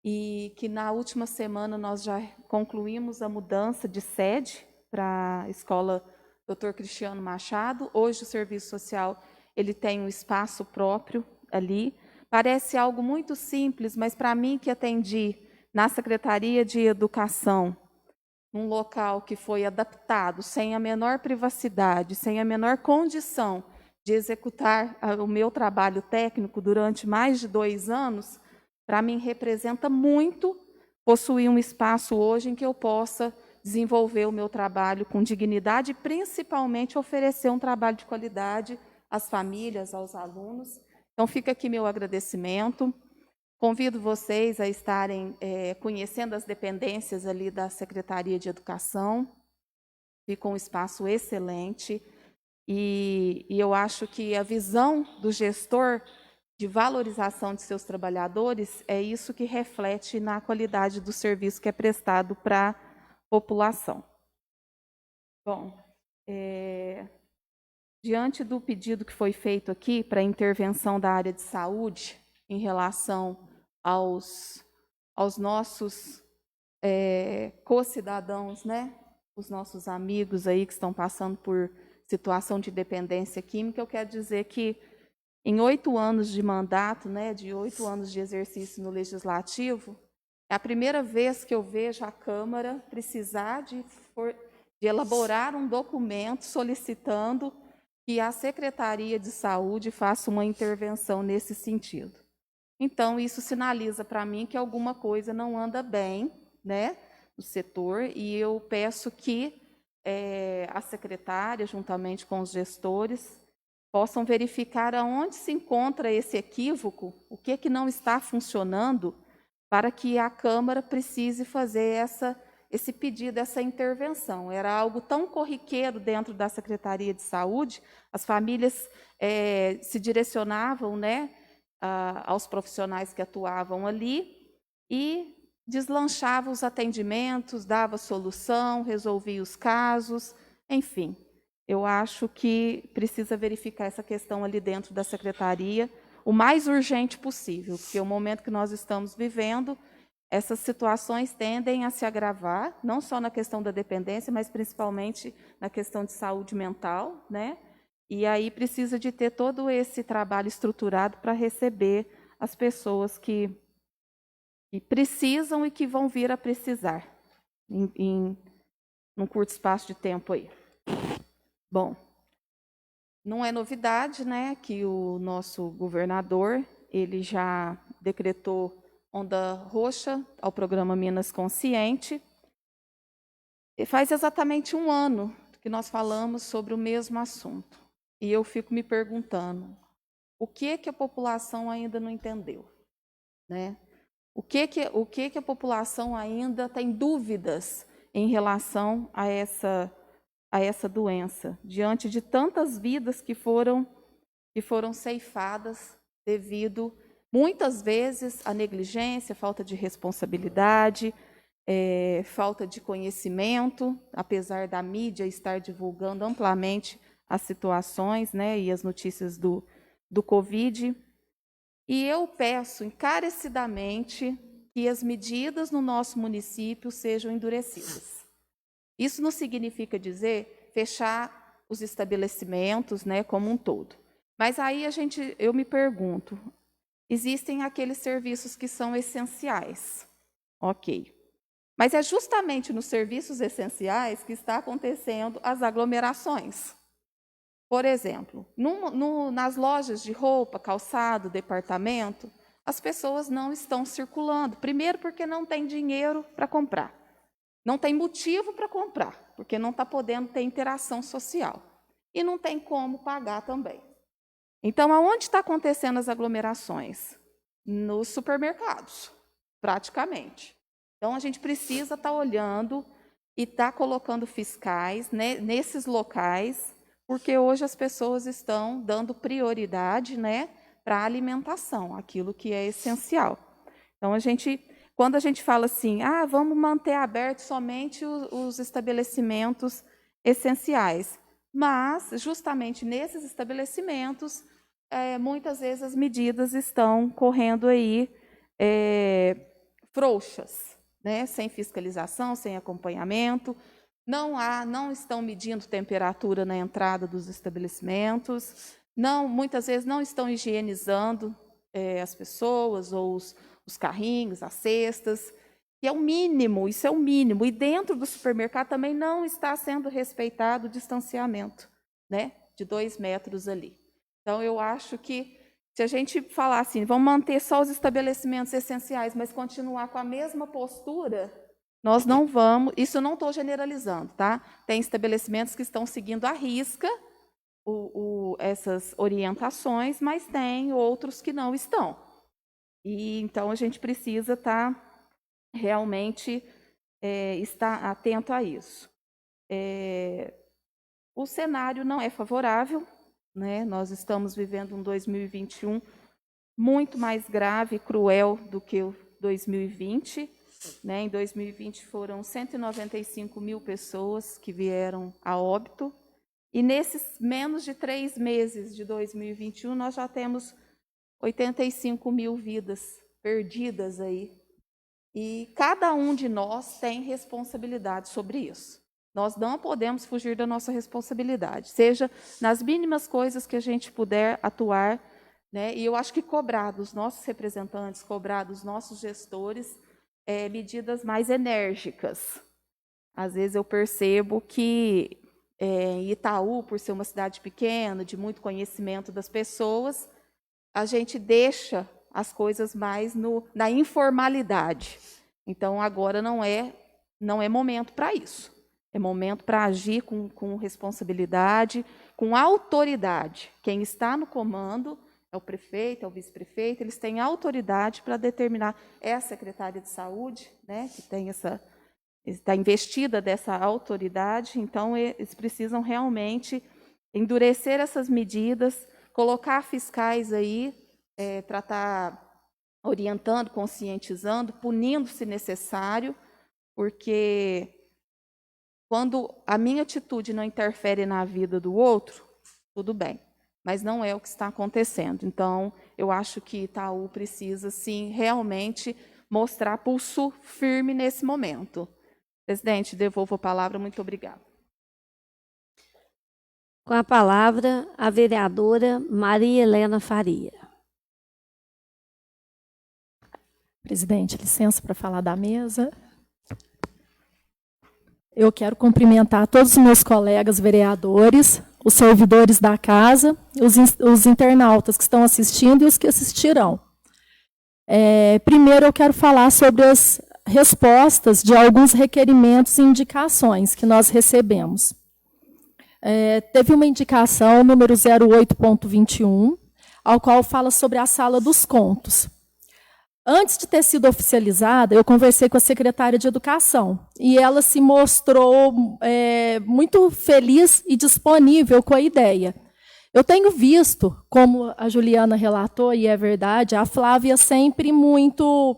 e que na última semana nós já concluímos a mudança de sede para a Escola Dr. Cristiano Machado. Hoje o serviço social ele tem um espaço próprio ali. Parece algo muito simples, mas para mim que atendi na Secretaria de Educação, num local que foi adaptado, sem a menor privacidade, sem a menor condição de executar o meu trabalho técnico durante mais de 2 anos, para mim representa muito possuir um espaço hoje em que eu possa desenvolver o meu trabalho com dignidade e principalmente oferecer um trabalho de qualidade às famílias, aos alunos. Então fica aqui meu agradecimento. Convido vocês a estarem conhecendo as dependências ali da Secretaria de Educação. Fica um espaço excelente. E eu acho que a visão do gestor de valorização de seus trabalhadores é isso que reflete na qualidade do serviço que é prestado para a população. Bom, diante do pedido que foi feito aqui para intervenção da área de saúde em relação aos nossos co-cidadãos, né? Os nossos amigos aí que estão passando por situação de dependência química, eu quero dizer que em 8 anos de mandato, né, de 8 anos de exercício no Legislativo, é a primeira vez que eu vejo a Câmara precisar de elaborar um documento solicitando que a Secretaria de Saúde faça uma intervenção nesse sentido. Então, isso sinaliza para mim que alguma coisa não anda bem, né, no setor, e eu peço que a secretária, juntamente com os gestores, possam verificar aonde se encontra esse equívoco, o que não está funcionando, para que a Câmara precise fazer esse pedido, essa intervenção. Era algo tão corriqueiro dentro da Secretaria de Saúde, as famílias se direcionavam, né, aos profissionais que atuavam ali e deslanchava os atendimentos, dava solução, resolvia os casos, enfim. Eu acho que precisa verificar essa questão ali dentro da secretaria o mais urgente possível, porque o momento que nós estamos vivendo, essas situações tendem a se agravar, não só na questão da dependência, mas principalmente na questão de saúde mental, né? E aí precisa de ter todo esse trabalho estruturado para receber as pessoas que precisam e que vão vir a precisar em um curto espaço de tempo aí. Bom, não é novidade, né, que o nosso governador ele já decretou onda roxa ao programa Minas Consciente. E faz exatamente 1 ano que nós falamos sobre o mesmo assunto. E eu fico me perguntando, o que a população ainda não entendeu, né? O que a população ainda tem dúvidas em relação a essa doença, diante de tantas vidas que foram ceifadas devido, muitas vezes, à negligência, falta de responsabilidade, falta de conhecimento, apesar da mídia estar divulgando amplamente as situações, né, e as notícias do Covid. E eu peço encarecidamente que as medidas no nosso município sejam endurecidas. Isso não significa dizer fechar os estabelecimentos, né, como um todo. Mas aí eu me pergunto, existem aqueles serviços que são essenciais. Ok. Mas é justamente nos serviços essenciais que está acontecendo as aglomerações. Por exemplo, nas lojas de roupa, calçado, departamento, as pessoas não estão circulando. Primeiro, porque não tem dinheiro para comprar. Não tem motivo para comprar, porque não está podendo ter interação social. E não tem como pagar também. Então, aonde está acontecendo as aglomerações? Nos supermercados, praticamente. Então, a gente precisa estar olhando e estar colocando fiscais, né, nesses locais, porque hoje as pessoas estão dando prioridade, né, para a alimentação, aquilo que é essencial. Então, quando a gente fala assim, vamos manter abertos somente os estabelecimentos essenciais, mas, justamente nesses estabelecimentos, muitas vezes as medidas estão correndo aí frouxas, né? Sem fiscalização, sem acompanhamento, não estão medindo temperatura na entrada dos estabelecimentos, muitas vezes não estão higienizando as pessoas, ou os carrinhos, as cestas, que é o mínimo, isso é o mínimo. E dentro do supermercado também não está sendo respeitado o distanciamento, né, de 2 metros ali. Então, eu acho que, se a gente falar assim, vamos manter só os estabelecimentos essenciais, mas continuar com a mesma postura, nós não vamos, isso eu não estou generalizando, tá? Tem estabelecimentos que estão seguindo à risca essas orientações, mas tem outros que não estão. E então a gente precisa estar realmente estar atento a isso. O cenário não é favorável, né? Nós estamos vivendo um 2021 muito mais grave e cruel do que o 2020. Né? Em 2020 foram 195 mil pessoas que vieram a óbito. E nesses menos de 3 meses de 2021, nós já temos 85 mil vidas perdidas aí. E cada um de nós tem responsabilidade sobre isso. Nós não podemos fugir da nossa responsabilidade, seja nas mínimas coisas que a gente puder atuar, né? E eu acho que cobrar dos nossos representantes, cobrar dos nossos gestores, medidas mais enérgicas. Às vezes eu percebo que em Itaú, por ser uma cidade pequena, de muito conhecimento das pessoas, a gente deixa as coisas mais na informalidade. Então, agora não é momento para isso. É momento para agir com responsabilidade, com autoridade. Quem está no comando é o prefeito, é o vice-prefeito, eles têm autoridade para determinar. É a secretária de saúde, né, que tem está investida dessa autoridade, então eles precisam realmente endurecer essas medidas, colocar fiscais aí, para estar orientando, conscientizando, punindo se necessário, porque quando a minha atitude não interfere na vida do outro, tudo bem, mas não é o que está acontecendo. Então, eu acho que Itaú precisa, sim, realmente mostrar pulso firme nesse momento. Presidente, devolvo a palavra. Muito obrigada. Com a palavra, a vereadora Maria Helena Faria. Presidente, licença para falar da mesa. Eu quero cumprimentar todos os meus colegas vereadores, os servidores da casa, os internautas que estão assistindo e os que assistirão. Primeiro, eu quero falar sobre as respostas de alguns requerimentos e indicações que nós recebemos. Teve uma indicação, número 08.21, ao qual fala sobre a Sala dos Contos. Antes de ter sido oficializada, eu conversei com a secretária de Educação, e ela se mostrou muito feliz e disponível com a ideia. Eu tenho visto, como a Juliana relatou, e é verdade, a Flávia sempre muito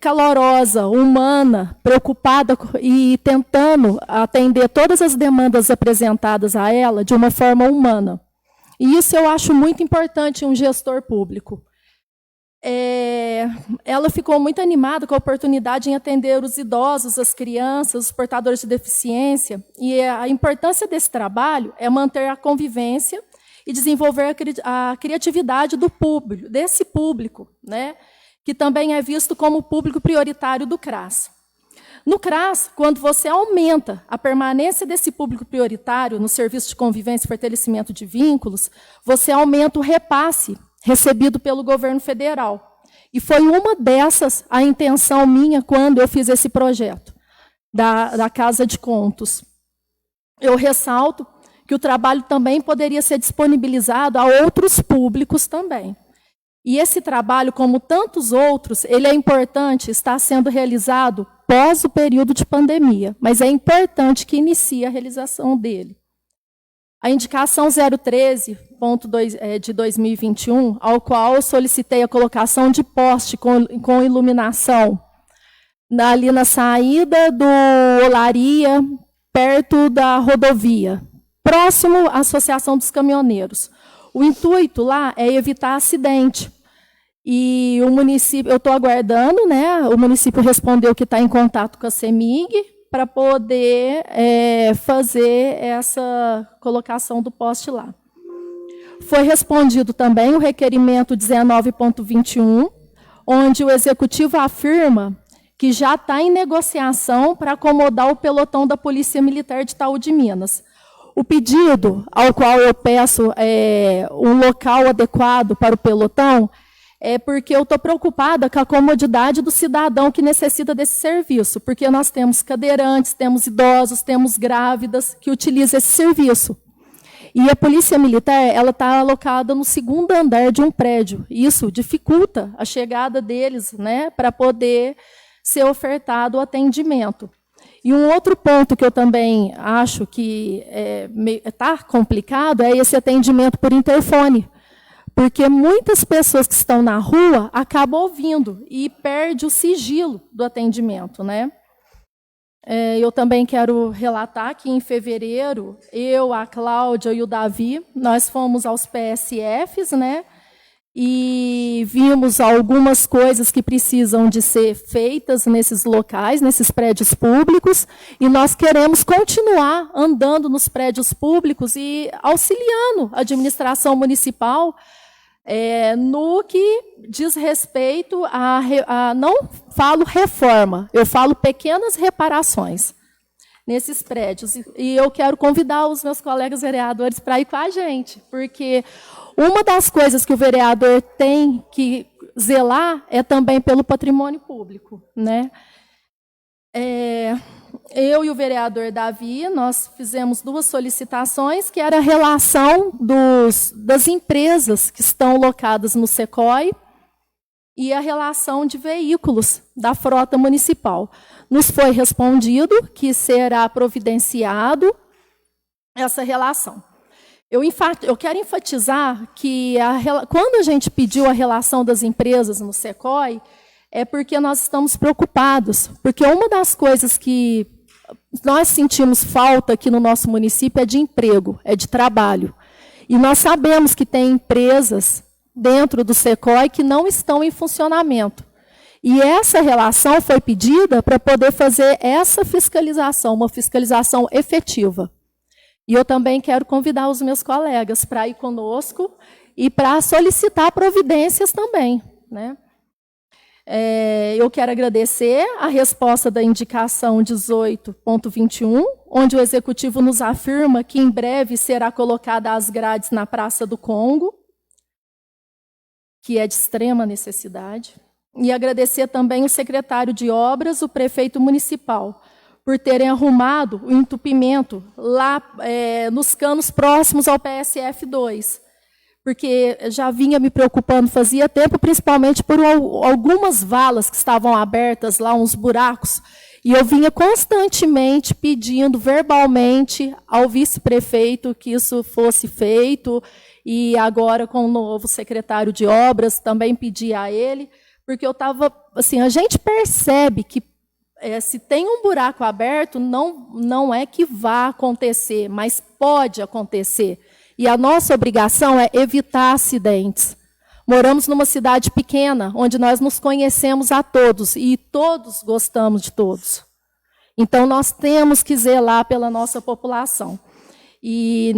calorosa, humana, preocupada e tentando atender todas as demandas apresentadas a ela de uma forma humana. E isso eu acho muito importante em um gestor público. Ela ficou muito animada com a oportunidade em atender os idosos, as crianças, os portadores de deficiência, e a importância desse trabalho é manter a convivência e desenvolver a criatividade desse público, né, que também é visto como público prioritário do CRAS. No CRAS, quando você aumenta a permanência desse público prioritário no serviço de convivência e fortalecimento de vínculos, você aumenta o repasse recebido pelo governo federal. E foi uma dessas a intenção minha quando eu fiz esse projeto da Casa de Contos. Eu ressalto que o trabalho também poderia ser disponibilizado a outros públicos também. E esse trabalho, como tantos outros, ele é importante, está sendo realizado pós o período de pandemia, mas é importante que inicie a realização dele. A indicação 013.2 de 2021, ao qual eu solicitei a colocação de poste com iluminação ali na saída do Olaria, perto da rodovia, próximo à Associação dos Caminhoneiros. O intuito lá é evitar acidente. E o município, eu estou aguardando, né? O município respondeu que está em contato com a CEMIG para poder fazer essa colocação do poste lá. Foi respondido também o requerimento 19.21, onde o executivo afirma que já está em negociação para acomodar o pelotão da Polícia Militar de Itaú de Minas. O pedido ao qual eu peço um local adequado para o pelotão é porque eu estou preocupada com a comodidade do cidadão que necessita desse serviço, porque nós temos cadeirantes, temos idosos, temos grávidas que utilizam esse serviço. E a Polícia Militar ela está alocada no segundo andar de um prédio. Isso dificulta a chegada deles, né, para poder ser ofertado o atendimento. E um outro ponto que eu também acho que está complicado é esse atendimento por interfone. Porque muitas pessoas que estão na rua acabam ouvindo e perde o sigilo do atendimento, né? Eu também quero relatar que em fevereiro, eu, a Cláudia e o Davi, nós fomos aos PSFs, né? E vimos algumas coisas que precisam de ser feitas nesses locais, nesses prédios públicos, e nós queremos continuar andando nos prédios públicos e auxiliando a administração municipal no que diz respeito não falo reforma, eu falo pequenas reparações nesses prédios. E eu quero convidar os meus colegas vereadores para ir com a gente, porque uma das coisas que o vereador tem que zelar é também pelo patrimônio público, né? Eu e o vereador Davi, nós fizemos 2 solicitações, que era a relação das empresas que estão locadas no SECOI e a relação de veículos da frota municipal. Nos foi respondido que será providenciado essa relação. Eu quero enfatizar que quando a gente pediu a relação das empresas no SECOI, é porque nós estamos preocupados, porque uma das coisas que nós sentimos falta aqui no nosso município é de emprego, é de trabalho. E nós sabemos que tem empresas dentro do SECOI que não estão em funcionamento. E essa relação foi pedida para poder fazer essa fiscalização, uma fiscalização efetiva. E eu também quero convidar os meus colegas para ir conosco e para solicitar providências também, né? Eu quero agradecer a resposta da indicação 18.21, onde o Executivo nos afirma que em breve será colocada as grades na Praça do Congo, que é de extrema necessidade. E agradecer também o secretário de Obras, o prefeito municipal, por terem arrumado o entupimento lá nos canos próximos ao PSF 2. Porque já vinha me preocupando fazia tempo, principalmente por algumas valas que estavam abertas lá, uns buracos, e eu vinha constantemente pedindo verbalmente ao vice-prefeito que isso fosse feito, e agora com o novo secretário de obras também pedi a ele, porque eu estava, assim, a gente percebe que se tem um buraco aberto, não é que vá acontecer, mas pode acontecer. E a nossa obrigação é evitar acidentes. Moramos numa cidade pequena, onde nós nos conhecemos a todos, e todos gostamos de todos. Então, nós temos que zelar pela nossa população. E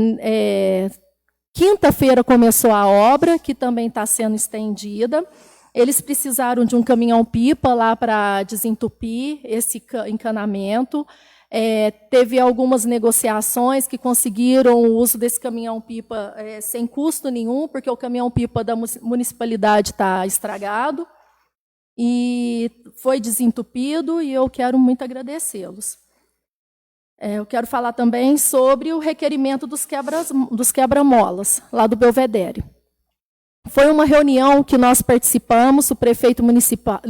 quinta-feira começou a obra, que também está sendo estendida. Eles precisaram de um caminhão-pipa lá para desentupir esse encanamento. Teve algumas negociações que conseguiram o uso desse caminhão-pipa sem custo nenhum, porque o caminhão-pipa da municipalidade está estragado, e foi desentupido, e eu quero muito agradecê-los. Eu quero falar também sobre o requerimento dos quebra-molas, lá do Belvedere. Foi uma reunião que nós participamos, o prefeito municipal,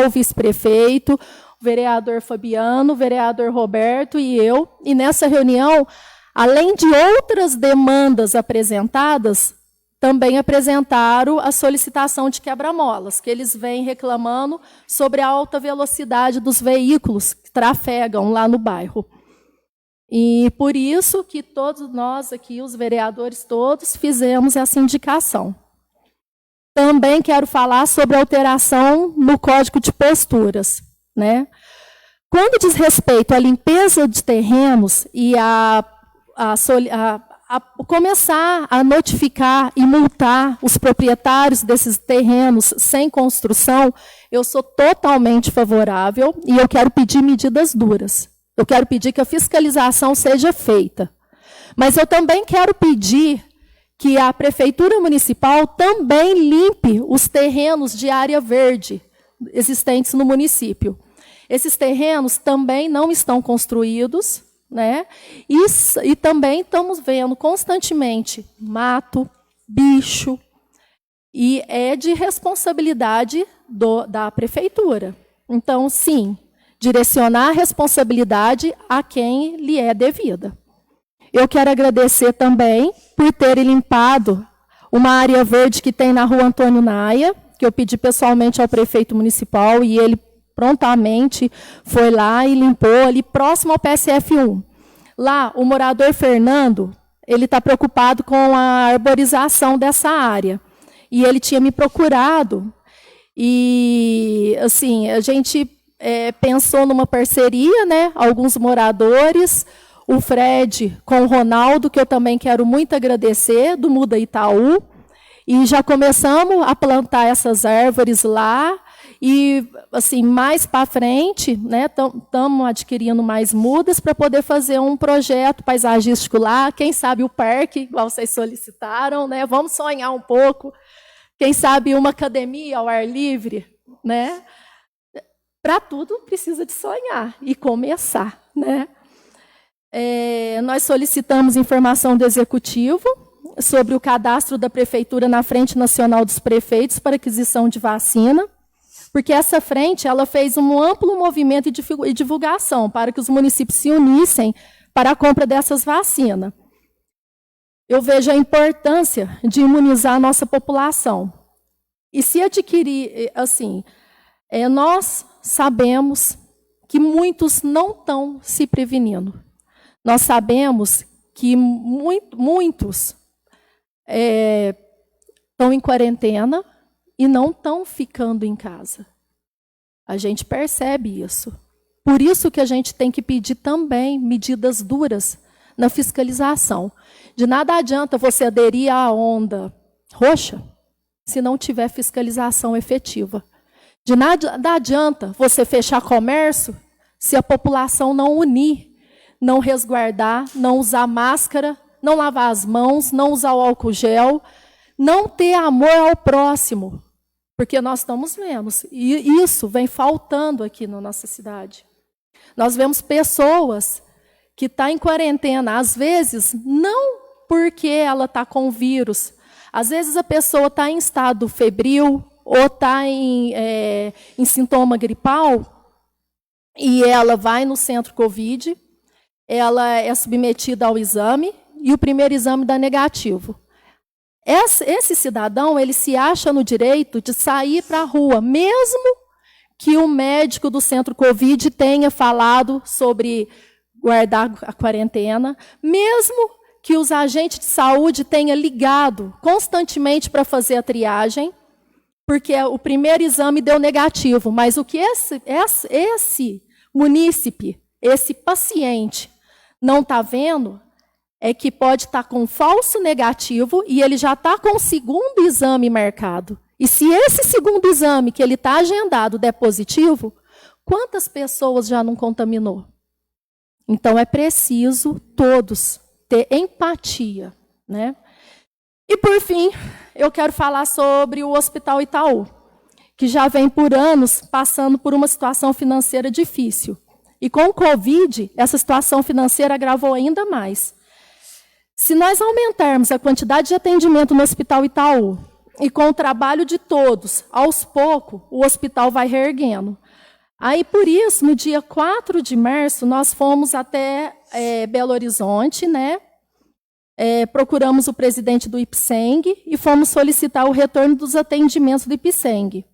o vice-prefeito, o vereador Fabiano, o vereador Roberto e eu. E nessa reunião, além de outras demandas apresentadas, também apresentaram a solicitação de quebra-molas, que eles vêm reclamando sobre a alta velocidade dos veículos que trafegam lá no bairro. E por isso que todos nós aqui, os vereadores todos, fizemos essa indicação. Também quero falar sobre a alteração no Código de Posturas, né? Quando diz respeito à limpeza de terrenos e a começar a notificar e multar os proprietários desses terrenos sem construção, eu sou totalmente favorável e eu quero pedir medidas duras. Eu quero pedir que a fiscalização seja feita. Mas eu também quero pedir que a Prefeitura Municipal também limpe os terrenos de área verde existentes no município. Esses terrenos também não estão construídos, né? E também estamos vendo constantemente mato, bicho, e é de responsabilidade da Prefeitura. Então, sim, direcionar a responsabilidade a quem lhe é devida. Eu quero agradecer também por terem limpado uma área verde que tem na Rua Antônio Naia, que eu pedi pessoalmente ao prefeito municipal, e ele prontamente foi lá e limpou ali próximo ao PSF1. Lá, o morador Fernando, ele está preocupado com a arborização dessa área. E ele tinha me procurado. E, assim, a gente pensou numa parceria, né? Alguns moradores, o Fred com o Ronaldo, que eu também quero muito agradecer, do Muda Itaú. E já começamos a plantar essas árvores lá. E, assim, mais para frente, né, estamos adquirindo mais mudas para poder fazer um projeto paisagístico lá. Quem sabe o parque, igual vocês solicitaram, né? Vamos sonhar um pouco. Quem sabe uma academia ao ar livre, né? Para tudo precisa de sonhar e começar, né? Nós solicitamos informação do Executivo sobre o cadastro da Prefeitura na Frente Nacional dos Prefeitos para aquisição de vacina, porque essa frente ela fez um amplo movimento e divulgação para que os municípios se unissem para a compra dessas vacinas. Eu vejo a importância de imunizar a nossa população. E se adquirir, assim, nós sabemos que muitos não estão se prevenindo. Nós sabemos que muitos estão em quarentena e não estão ficando em casa. A gente percebe isso. Por isso que a gente tem que pedir também medidas duras na fiscalização. De nada adianta você aderir à onda roxa se não tiver fiscalização efetiva. De nada adianta você fechar comércio se a população não unir, não resguardar, não usar máscara, não lavar as mãos, não usar o álcool gel, não ter amor ao próximo. Porque nós estamos vendo, e isso vem faltando aqui na nossa cidade. Nós vemos pessoas que estão em quarentena, às vezes, não porque ela está com vírus. Às vezes a pessoa está em estado febril ou está em sintoma gripal e ela vai no centro Covid, ela é submetida ao exame e o primeiro exame dá negativo. Esse cidadão, ele se acha no direito de sair para a rua, mesmo que o médico do centro Covid tenha falado sobre guardar a quarentena, mesmo que os agentes de saúde tenham ligado constantemente para fazer a triagem, porque o primeiro exame deu negativo, mas o que esse munícipe, esse paciente, não está vendo é que pode estar com falso negativo e ele já está com o segundo exame marcado. E se esse segundo exame que ele está agendado der positivo, quantas pessoas já não contaminou? Então, é preciso todos ter empatia, né? E, por fim, eu quero falar sobre o Hospital Itaú, que já vem por anos passando por uma situação financeira difícil. E com o Covid, essa situação financeira agravou ainda mais. Se nós aumentarmos a quantidade de atendimento no Hospital Itaú, e com o trabalho de todos, aos poucos, o hospital vai reerguendo. Aí, por isso, no dia 4 de março, nós fomos até Belo Horizonte, né? Procuramos o presidente do IPSENG e fomos solicitar o retorno dos atendimentos do IPSENG.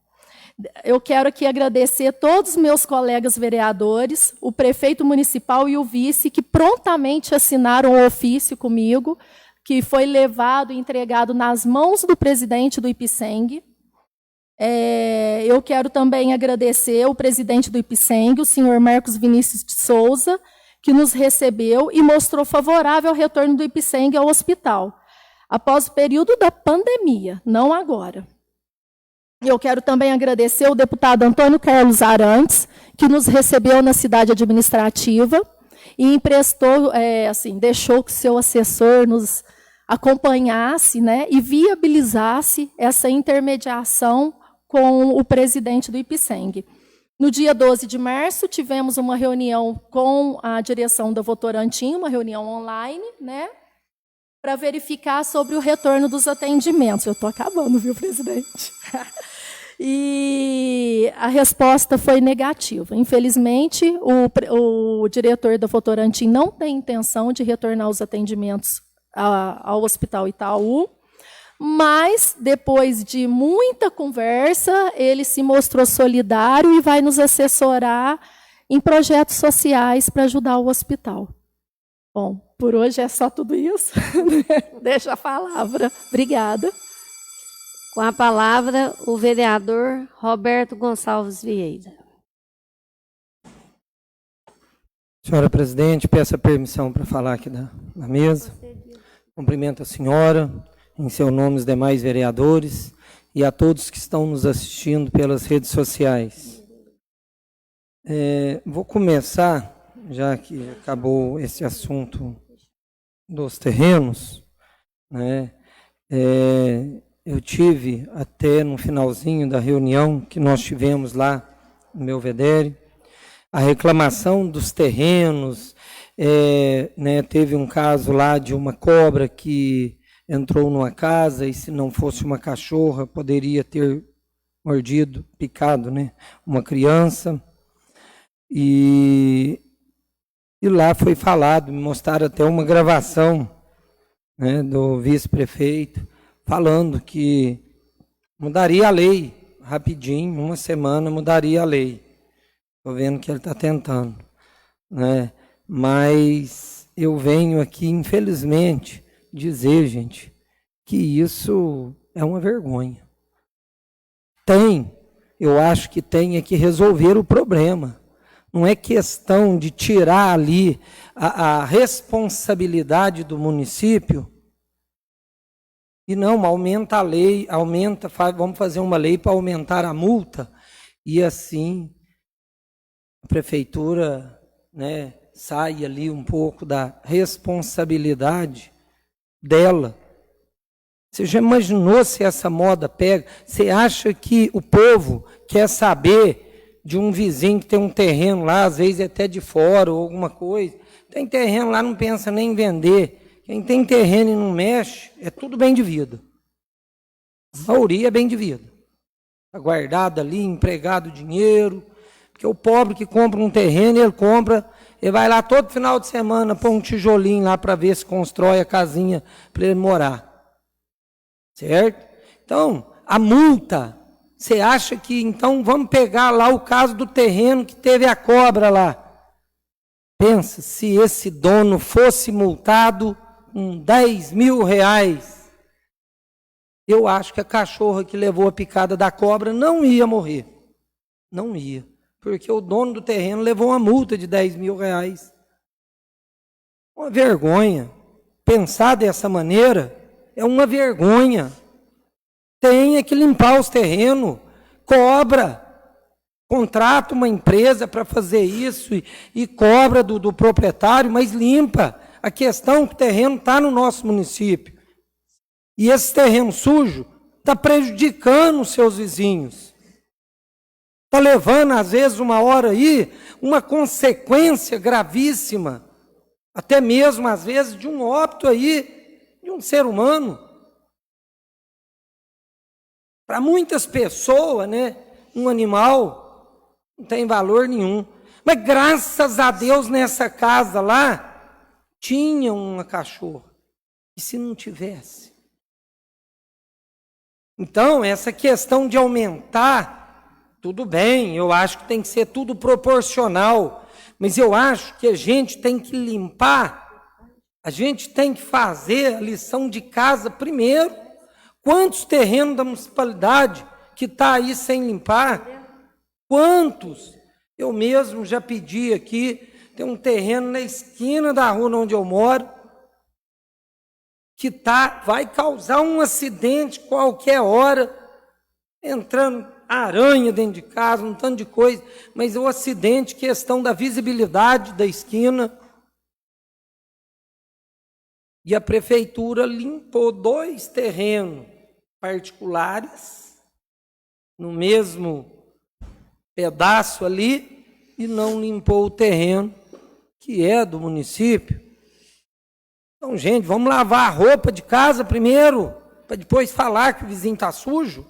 Eu quero aqui agradecer a todos os meus colegas vereadores, o prefeito municipal e o vice, que prontamente assinaram o ofício comigo, que foi levado e entregado nas mãos do presidente do IPSENG. Eu quero também agradecer o presidente do IPSENG, o senhor Marcos Vinícius de Souza, que nos recebeu e mostrou favorável ao retorno do IPSENG ao hospital, após o período da pandemia, não agora. Eu quero também agradecer o deputado Antônio Carlos Arantes, que nos recebeu na cidade administrativa e emprestou, deixou que o seu assessor nos acompanhasse, né, e viabilizasse essa intermediação com o presidente do IPSENG. No dia 12 de março, tivemos uma reunião com a direção da Votorantim, uma reunião online, né, para verificar sobre o retorno dos atendimentos. Eu estou acabando, viu, presidente? E a resposta foi negativa. Infelizmente, o diretor da Votorantim não tem intenção de retornar os atendimentos ao Hospital Itaú, mas, depois de muita conversa, ele se mostrou solidário e vai nos assessorar em projetos sociais para ajudar o hospital. Bom, por hoje é só tudo isso. Deixa a palavra. Obrigada. Com a palavra, o vereador Roberto Gonçalves Vieira. Senhora presidente, peço a permissão para falar aqui na mesa. Cumprimento a senhora, em seu nome os demais vereadores e a todos que estão nos assistindo pelas redes sociais. Vou começar, já que acabou esse assunto dos terrenos, né? Eu tive até no finalzinho da reunião que nós tivemos lá no Belvedere, a reclamação dos terrenos, né, teve um caso lá de uma cobra que entrou numa casa e, se não fosse uma cachorra, poderia ter mordido, picado, né, uma criança. E lá foi falado, me mostraram até uma gravação, né, do vice-prefeito, falando que mudaria a lei, rapidinho, uma semana mudaria a lei. Estou vendo que ele está tentando, né? Mas eu venho aqui, infelizmente, dizer, gente, que isso é uma vergonha. Eu acho que tem que resolver o problema. Não é questão de tirar ali a responsabilidade do município e não, aumenta a lei, vamos fazer uma lei para aumentar a multa e assim a prefeitura, né, sai ali um pouco da responsabilidade dela. Você já imaginou se essa moda pega? Você acha que o povo quer saber de um vizinho que tem um terreno lá, às vezes até de fora ou alguma coisa? Tem terreno lá, não pensa nem em vender. Quem tem terreno e não mexe, é tudo bem de vida. A maioria é bem de vida. Está guardado ali, empregado dinheiro. Porque o pobre que compra um terreno, ele vai lá todo final de semana pôr um tijolinho lá para ver se constrói a casinha para ele morar. Certo? Então, a multa, você acha que, então, vamos pegar lá o caso do terreno que teve a cobra lá. Pensa, se esse dono fosse multado com 10 mil reais, eu acho que a cachorra que levou a picada da cobra não ia morrer. Não ia. Porque o dono do terreno levou uma multa de 10 mil reais. Uma vergonha. Pensar dessa maneira é uma vergonha. Tem que limpar os terrenos, cobra, contrata uma empresa para fazer isso e cobra do proprietário, mas limpa. A questão é que o terreno está no nosso município. E esse terreno sujo está prejudicando os seus vizinhos. Está levando, às vezes, uma hora aí, uma consequência gravíssima, até mesmo, às vezes, de um óbito aí, de um ser humano. Para muitas pessoas, né, um animal não tem valor nenhum. Mas, graças a Deus, nessa casa lá, tinha uma cachorra. E se não tivesse? Então, essa questão de aumentar, tudo bem, eu acho que tem que ser tudo proporcional, mas eu acho que a gente tem que limpar, a gente tem que fazer a lição de casa primeiro. Quantos terrenos da municipalidade que está aí sem limpar? Quantos? Eu mesmo já pedi aqui, tem um terreno na esquina da rua onde eu moro, que vai causar um acidente qualquer hora, entrando aranha dentro de casa, um tanto de coisa, mas o acidente, questão da visibilidade da esquina. E a prefeitura limpou 2 terrenos particulares, no mesmo pedaço ali, e não limpou o terreno que é do município. Então, gente, vamos lavar a roupa de casa primeiro, para depois falar que o vizinho está sujo.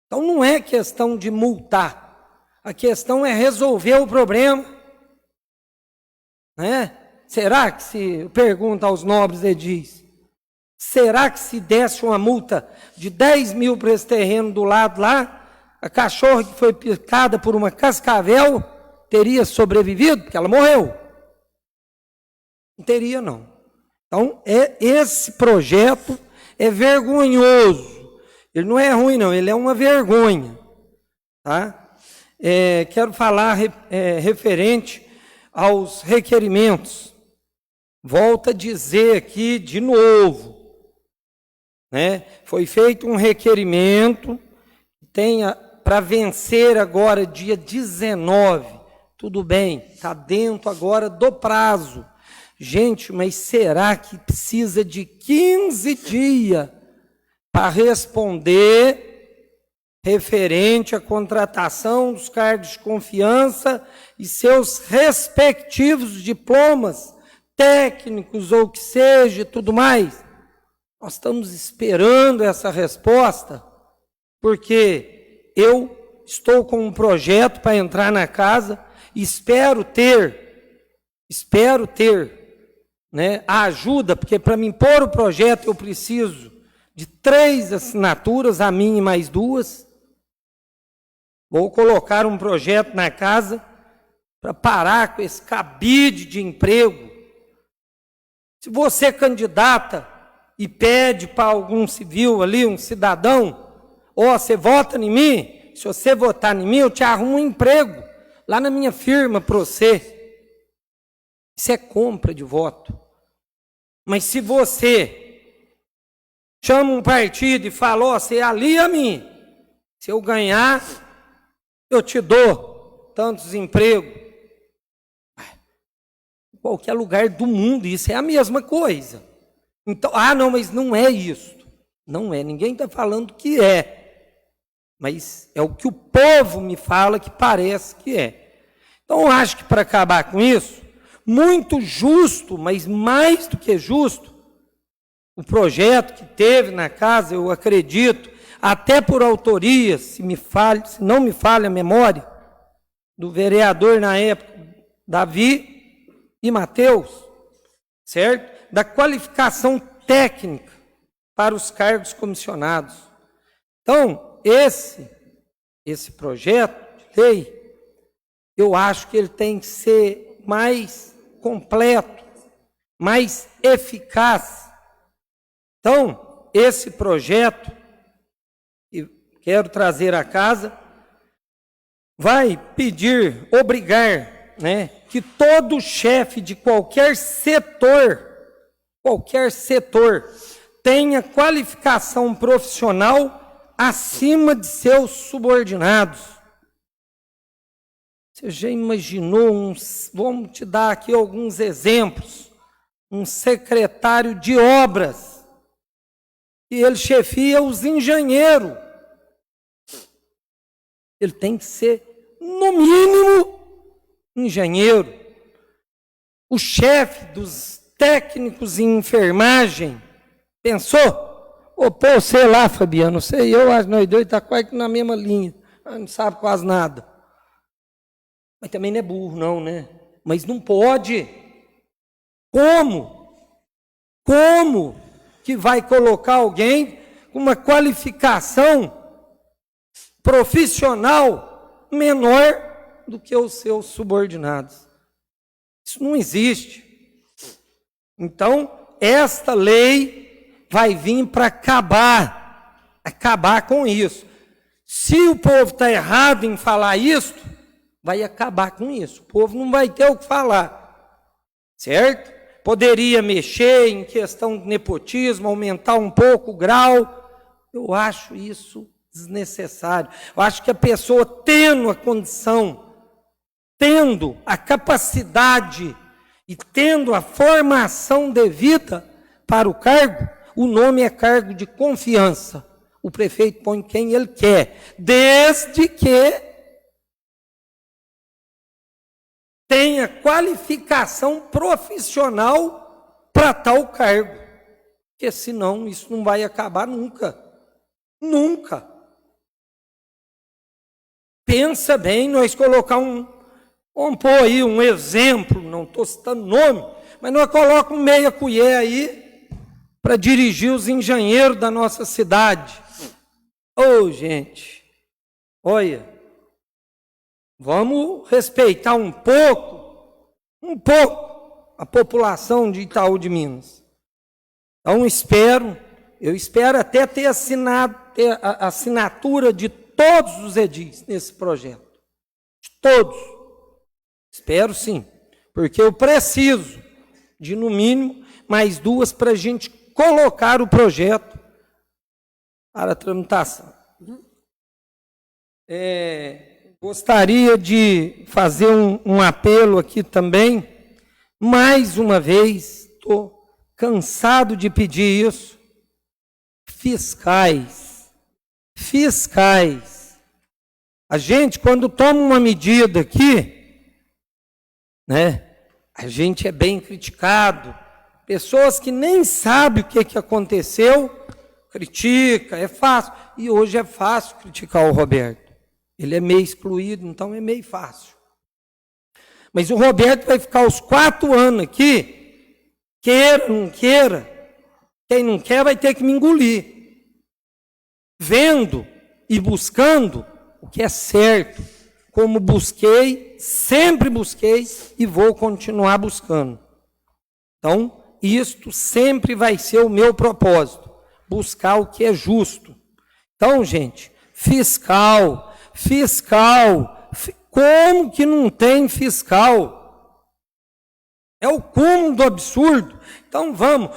Então, não é questão de multar. A questão é resolver o problema. Né? Será que se, pergunta aos nobres edis, será que se desse uma multa de 10 mil para esse terreno do lado lá, a cachorra que foi picada por uma cascavel teria sobrevivido? Porque ela morreu. Não teria, não. Então, esse projeto é vergonhoso. Ele não é ruim, não. Ele é uma vergonha. Tá? Quero falar referente aos requerimentos. Volto a dizer aqui de novo. Né? Foi feito um requerimento para vencer agora, dia 19. Tudo bem, está dentro agora do prazo. Gente, mas será que precisa de 15 dias para responder referente à contratação dos cargos de confiança e seus respectivos diplomas técnicos ou que seja, tudo mais? Nós estamos esperando essa resposta, porque eu estou com um projeto para entrar na casa e espero ter, né, a ajuda, porque para mim pôr o projeto eu preciso de 3 assinaturas, a minha e mais 2. Vou colocar um projeto na casa para parar com esse cabide de emprego. Se você candidata e pede para algum civil ali, um cidadão, você vota em mim, se você votar em mim eu te arrumo um emprego lá na minha firma para você. Isso é compra de voto. Mas se você chama um partido e fala, você alia a mim, se eu ganhar, eu te dou tantos empregos. Em qualquer lugar do mundo, isso é a mesma coisa. Então, não, mas não é isso. Não é, ninguém está falando que é. Mas é o que o povo me fala que parece que é. Então, eu acho que para acabar com isso, muito justo, mas mais do que justo, o projeto que teve na casa, eu acredito, até por autoria, se não me falha a memória, do vereador na época, Davi e Mateus, certo? Da qualificação técnica para os cargos comissionados. Então, esse projeto de lei, eu acho que ele tem que ser mais completo, mais eficaz. Então, esse projeto, que quero trazer à casa, vai obrigar, né, que todo chefe de qualquer setor, tenha qualificação profissional acima de seus subordinados. Você já imaginou, vamos te dar aqui alguns exemplos, um secretário de obras, e ele chefia os engenheiros. Ele tem que ser, no mínimo, engenheiro. O chefe dos técnicos em enfermagem, pensou? Ô, pô, sei lá, Fabiano, sei, eu acho que nós dois está quase na mesma linha, não sabe quase nada. Mas também não é burro, não, né? Mas não pode. Como? Como que vai colocar alguém com uma qualificação profissional menor do que os seus subordinados? Isso não existe. Então, esta lei vai vir para acabar com isso. Se o povo está errado em falar isso, vai acabar com isso. O povo não vai ter o que falar, certo? Poderia mexer em questão de nepotismo, aumentar um pouco o grau. Eu acho isso desnecessário. Eu acho que a pessoa tendo a condição, tendo a capacidade e tendo a formação devida para o cargo, o nome é cargo de confiança. O prefeito põe quem ele quer, desde que tenha qualificação profissional para tal cargo. Porque senão isso não vai acabar nunca. Nunca. Pensa bem, nós colocar vamos pôr aí um exemplo, não estou citando nome, mas nós colocamos meia colher aí para dirigir os engenheiros da nossa cidade. Ô, gente, olha, vamos respeitar um pouco a população de Itaú de Minas. Então eu espero até ter a assinatura de todos os edis nesse projeto. De todos. Espero sim, porque eu preciso de, no mínimo, mais 2 para a gente colocar o projeto para a tramitação. Gostaria de fazer um apelo aqui também. Mais uma vez, estou cansado de pedir isso. Fiscais. A gente, quando toma uma medida aqui, né, a gente é bem criticado. Pessoas que nem sabem o que aconteceu, critica, é fácil. E hoje é fácil criticar o Roberto. Ele é meio excluído, então é meio fácil. Mas o Roberto vai ficar os 4 anos aqui, queira, não queira. Quem não quer vai ter que me engolir. Vendo e buscando o que é certo. Como busquei, sempre busquei e vou continuar buscando. Então, isto sempre vai ser o meu propósito. Buscar o que é justo. Então, gente, fiscal, como que não tem fiscal? É o cúmulo do absurdo. Então vamos,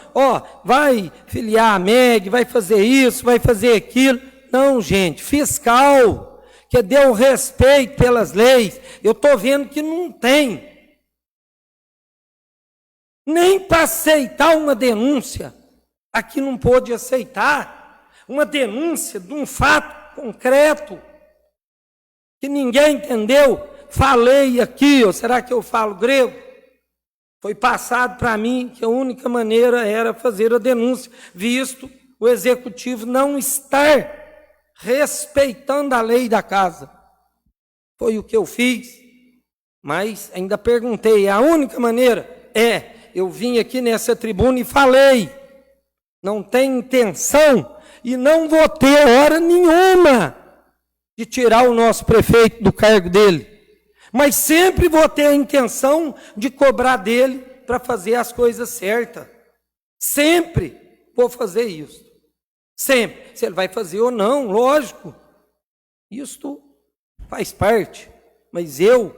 vai filiar a MEG, vai fazer isso, vai fazer aquilo. Não, gente, fiscal, que dê o respeito pelas leis. Eu estou vendo que não tem. Nem para aceitar uma denúncia, aqui não pôde aceitar uma denúncia de um fato concreto, que ninguém entendeu. Falei aqui, ou será que eu falo grego? Foi passado para mim que a única maneira era fazer a denúncia, visto o executivo não estar respeitando a lei da casa. Foi o que eu fiz, mas ainda perguntei, a única maneira eu vim aqui nessa tribuna e falei, não tem intenção e não vou ter hora nenhuma de tirar o nosso prefeito do cargo dele, mas sempre vou ter a intenção de cobrar dele para fazer as coisas certas. Sempre vou fazer isso. Sempre. Se ele vai fazer ou não, lógico. Isto faz parte. Mas eu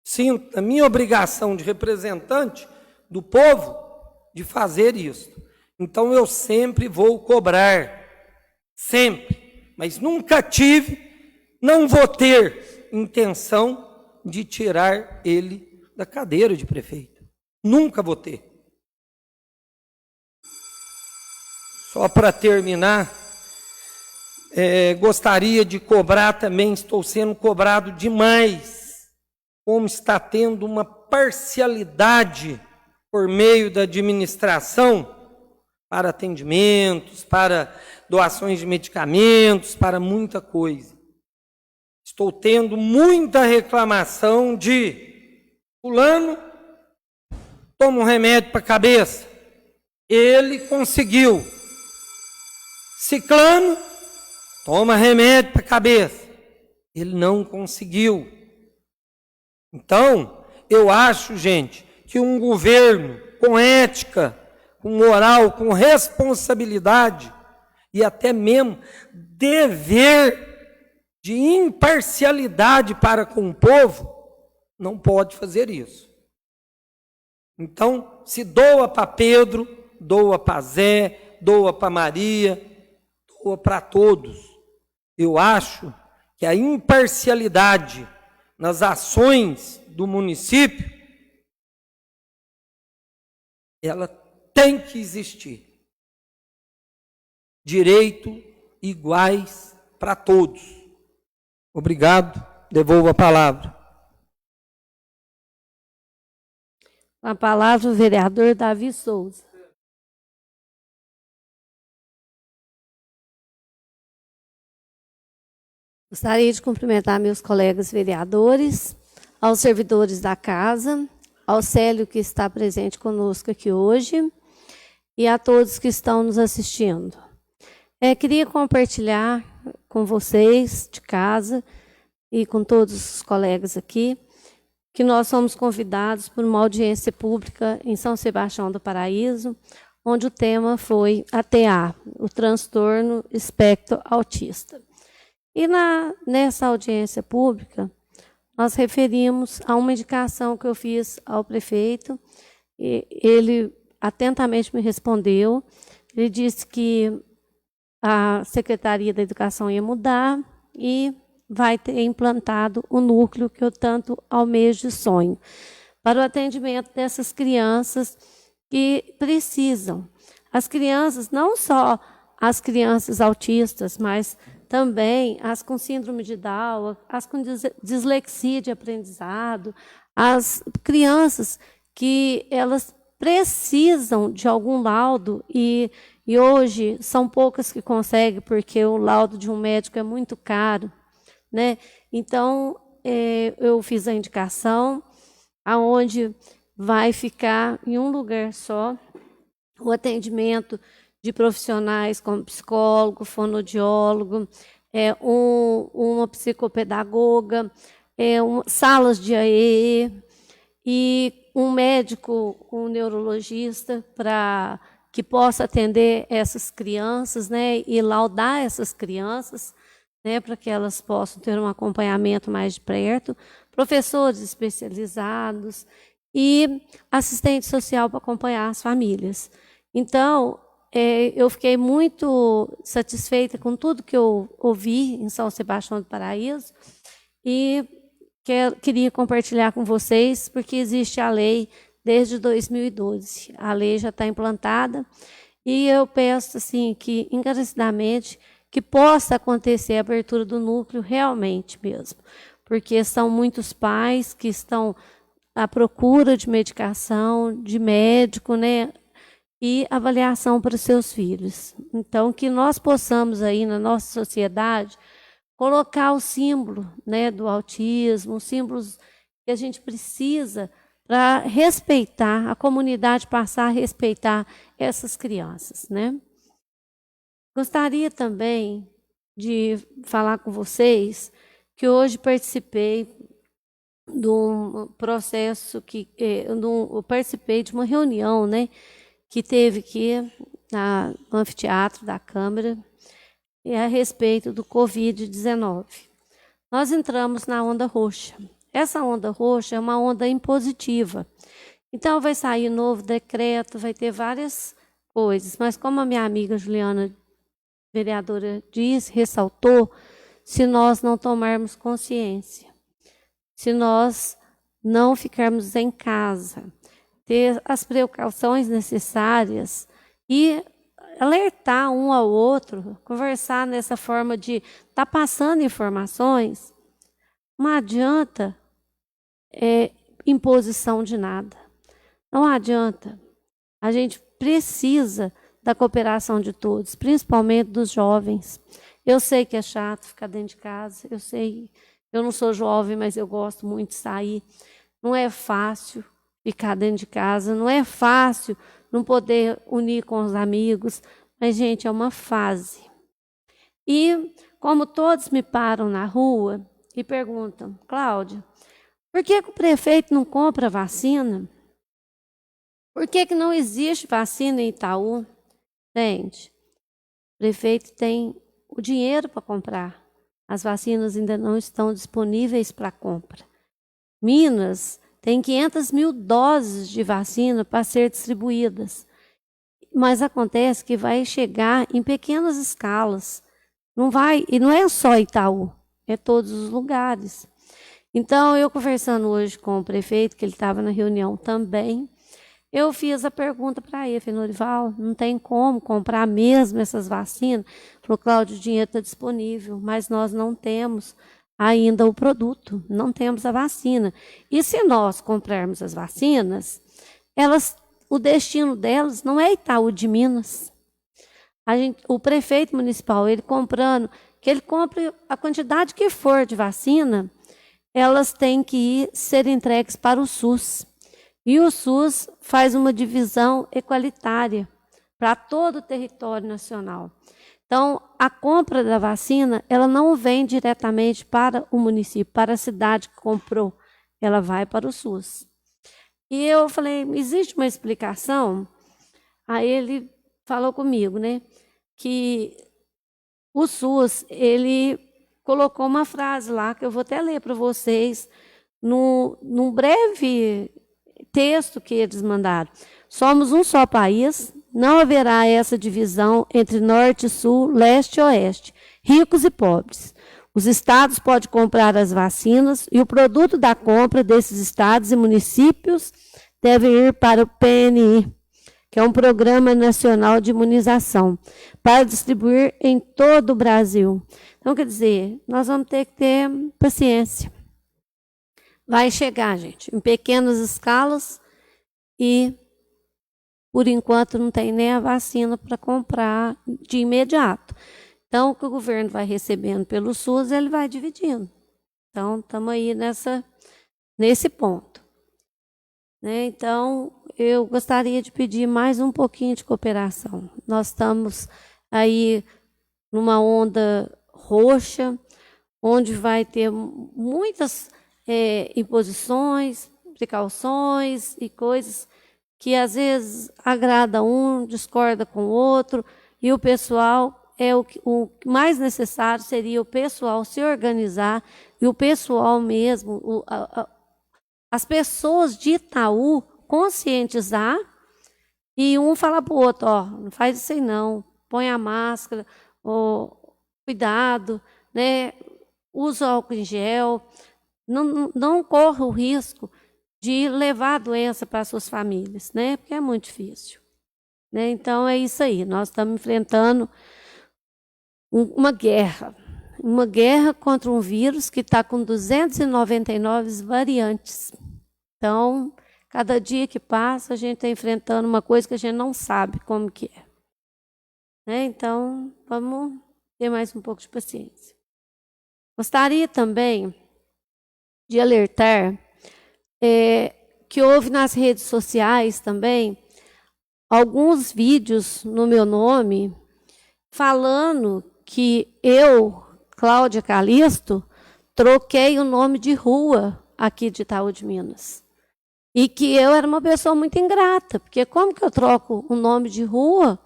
sinto a minha obrigação de representante do povo de fazer isso. Então eu sempre vou cobrar. Sempre. Mas nunca tive, não vou ter intenção de tirar ele da cadeira de prefeito. Nunca vou ter. Só para terminar, gostaria de cobrar também, estou sendo cobrado demais, como está tendo uma parcialidade por meio da administração para atendimentos, para doações de medicamentos, para muita coisa. Estou tendo muita reclamação de fulano toma um remédio para a cabeça, ele conseguiu. Ciclano toma remédio para a cabeça, ele não conseguiu. Então, eu acho, gente, que um governo com ética, com moral, com responsabilidade e até mesmo dever de imparcialidade para com o povo, não pode fazer isso. Então, se doa para Pedro, doa para Zé, doa para Maria, doa para todos. Eu acho que a imparcialidade nas ações do município, ela tem que existir. Direito iguais para todos. Obrigado, devolvo a palavra. Com a palavra o vereador Davi Souza. Gostaria de cumprimentar meus colegas vereadores, aos servidores da casa, ao Célio que está presente conosco aqui hoje e a todos que estão nos assistindo. Queria compartilhar com vocês de casa e com todos os colegas aqui que nós somos convidados por uma audiência pública em São Sebastião do Paraíso, onde o tema foi a TA, o transtorno espectro autista. E nessa audiência pública, nós referimos a uma indicação que eu fiz ao prefeito, e ele atentamente me respondeu, ele disse que a Secretaria da Educação ia mudar e vai ter implantado o núcleo que eu tanto almejo e sonho, para o atendimento dessas crianças que precisam. As crianças, não só as crianças autistas, mas também as com síndrome de Down, as com dislexia de aprendizado, as crianças que elas precisam de algum laudo e hoje são poucas que conseguem, porque o laudo de um médico é muito caro, né? Então, eu fiz a indicação, aonde vai ficar em um lugar só o atendimento de profissionais como psicólogo, fonoaudiólogo, uma psicopedagoga, salas de AEE e um médico, um neurologista para que possa atender essas crianças, né, e laudar essas crianças, né, para que elas possam ter um acompanhamento mais de perto, professores especializados e assistente social para acompanhar as famílias. Então, eu fiquei muito satisfeita com tudo que eu ouvi em São Sebastião do Paraíso e queria compartilhar com vocês, porque existe a lei desde 2012. A lei já está implantada e eu peço assim, que encarecidamente que possa acontecer a abertura do núcleo realmente mesmo, porque são muitos pais que estão à procura de medicação, de médico, né, e avaliação para os seus filhos. Então, que nós possamos aí na nossa sociedade colocar o símbolo, né, do autismo, os símbolos que a gente precisa para respeitar, a comunidade passar a respeitar essas crianças, né? Gostaria também de falar com vocês que hoje participei de um processo eu participei de uma reunião, né, que teve aqui no anfiteatro da Câmara a respeito do Covid-19. Nós entramos na onda roxa. Essa onda roxa é uma onda impositiva. Então, vai sair novo decreto, vai ter várias coisas, mas como a minha amiga Juliana, vereadora, ressaltou, se nós não tomarmos consciência, se nós não ficarmos em casa, ter as precauções necessárias e alertar um ao outro, conversar nessa forma de estar passando informações, não adianta imposição de nada. Não adianta. A gente precisa da cooperação de todos, principalmente dos jovens. Eu sei que é chato ficar dentro de casa, eu sei, eu não sou jovem, mas eu gosto muito de sair. Não é fácil ficar dentro de casa, não é fácil não poder unir com os amigos, mas, gente, é uma fase. E, como todos me param na rua e perguntam, Cláudia, por que o prefeito não compra vacina? Por que não existe vacina em Itaú? Gente, o prefeito tem o dinheiro para comprar. As vacinas ainda não estão disponíveis para compra. Minas tem 500 mil doses de vacina para ser distribuídas. Mas acontece que vai chegar em pequenas escalas. Não vai, e não é só Itaú, é todos os lugares. Então, eu conversando hoje com o prefeito, que ele estava na reunião também, eu fiz a pergunta para ele, falei, Norival, não tem como comprar mesmo essas vacinas? Ele falou, Cláudio, o dinheiro está disponível, mas nós não temos ainda o produto, não temos a vacina. E se nós comprarmos as vacinas, o destino delas não é Itaú de Minas. O prefeito municipal, ele comprando, que ele compre a quantidade que for de vacina, elas têm que ser entregues para o SUS. E o SUS faz uma divisão equalitária para todo o território nacional. Então, a compra da vacina, ela não vem diretamente para o município, para a cidade que comprou, ela vai para o SUS. E eu falei, existe uma explicação? Aí ele falou comigo, né, que o SUS, ele colocou uma frase lá, que eu vou até ler para vocês, num breve texto que eles mandaram. Somos um só país, não haverá essa divisão entre norte e sul, leste e oeste, ricos e pobres. Os estados podem comprar as vacinas e o produto da compra desses estados e municípios deve ir para o PNI, que é um Programa Nacional de Imunização, para distribuir em todo o Brasil. Então, quer dizer, nós vamos ter que ter paciência. Vai chegar, gente, em pequenas escalas e, por enquanto, não tem nem a vacina para comprar de imediato. Então, o que o governo vai recebendo pelo SUS, ele vai dividindo. Então, estamos aí nesse ponto. Né? Então, eu gostaria de pedir mais um pouquinho de cooperação. Nós estamos aí numa onda roxa, onde vai ter muitas imposições, precauções e coisas que às vezes agrada um, discorda com o outro, e o pessoal, o mais necessário seria o pessoal se organizar e o pessoal mesmo, as pessoas de Itaú conscientizar e um falar para o outro, ó, não faz isso aí não, põe a máscara, cuidado, né? Usa álcool em gel, não corra o risco de levar a doença para as suas famílias, né? Porque é muito difícil. Né? Então, é isso aí. Nós estamos enfrentando uma guerra contra um vírus que está com 299 variantes. Então, cada dia que passa, a gente está enfrentando uma coisa que a gente não sabe como que é. Né? Então, vamos ter mais um pouco de paciência. Gostaria também de alertar que houve nas redes sociais também alguns vídeos no meu nome falando que eu, Cláudia Calisto, troquei o nome de rua aqui de Itaú de Minas. E que eu era uma pessoa muito ingrata, porque como que eu troco o nome de rua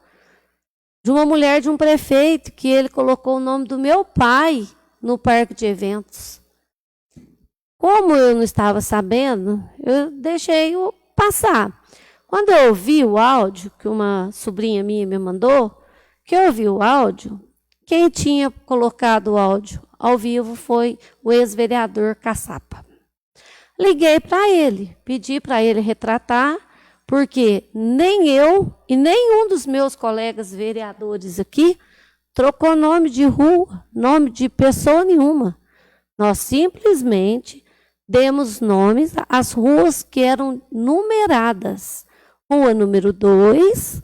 de uma mulher de um prefeito que ele colocou o nome do meu pai no parque de eventos? Como eu não estava sabendo, eu deixei-o passar. Quando eu ouvi o áudio, que uma sobrinha minha me mandou, que eu ouvi o áudio, quem tinha colocado o áudio ao vivo foi o ex-vereador Caçapa. Liguei para ele, pedi para ele retratar, porque nem eu e nenhum dos meus colegas vereadores aqui trocou nome de rua, nome de pessoa nenhuma. Nós simplesmente demos nomes às ruas que eram numeradas. Rua número 2,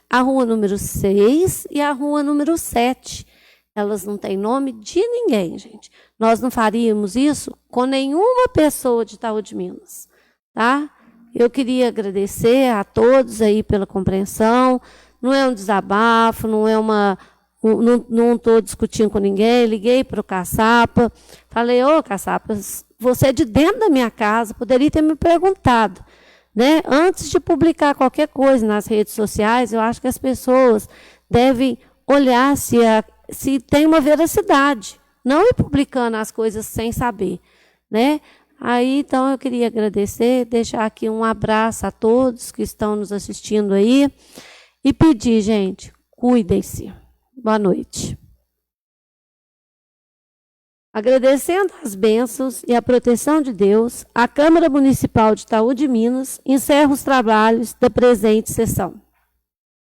a rua número 6 e a rua número 7. Elas não têm nome de ninguém, gente. Nós não faríamos isso com nenhuma pessoa de Itaú de Minas, tá? Eu queria agradecer a todos aí pela compreensão. Não é um desabafo, não é uma... Não estou discutindo com ninguém. Liguei para o Caçapa, falei, ô Caçapa, você é de dentro da minha casa, poderia ter me perguntado, né? Antes de publicar qualquer coisa nas redes sociais, eu acho que as pessoas devem olhar se tem uma veracidade, não ir publicando as coisas sem saber, né? Aí, então, eu queria agradecer, deixar aqui um abraço a todos que estão nos assistindo aí e pedir, gente, cuidem-se. Boa noite. Agradecendo as bênçãos e a proteção de Deus, a Câmara Municipal de Itaú de Minas encerra os trabalhos da presente sessão.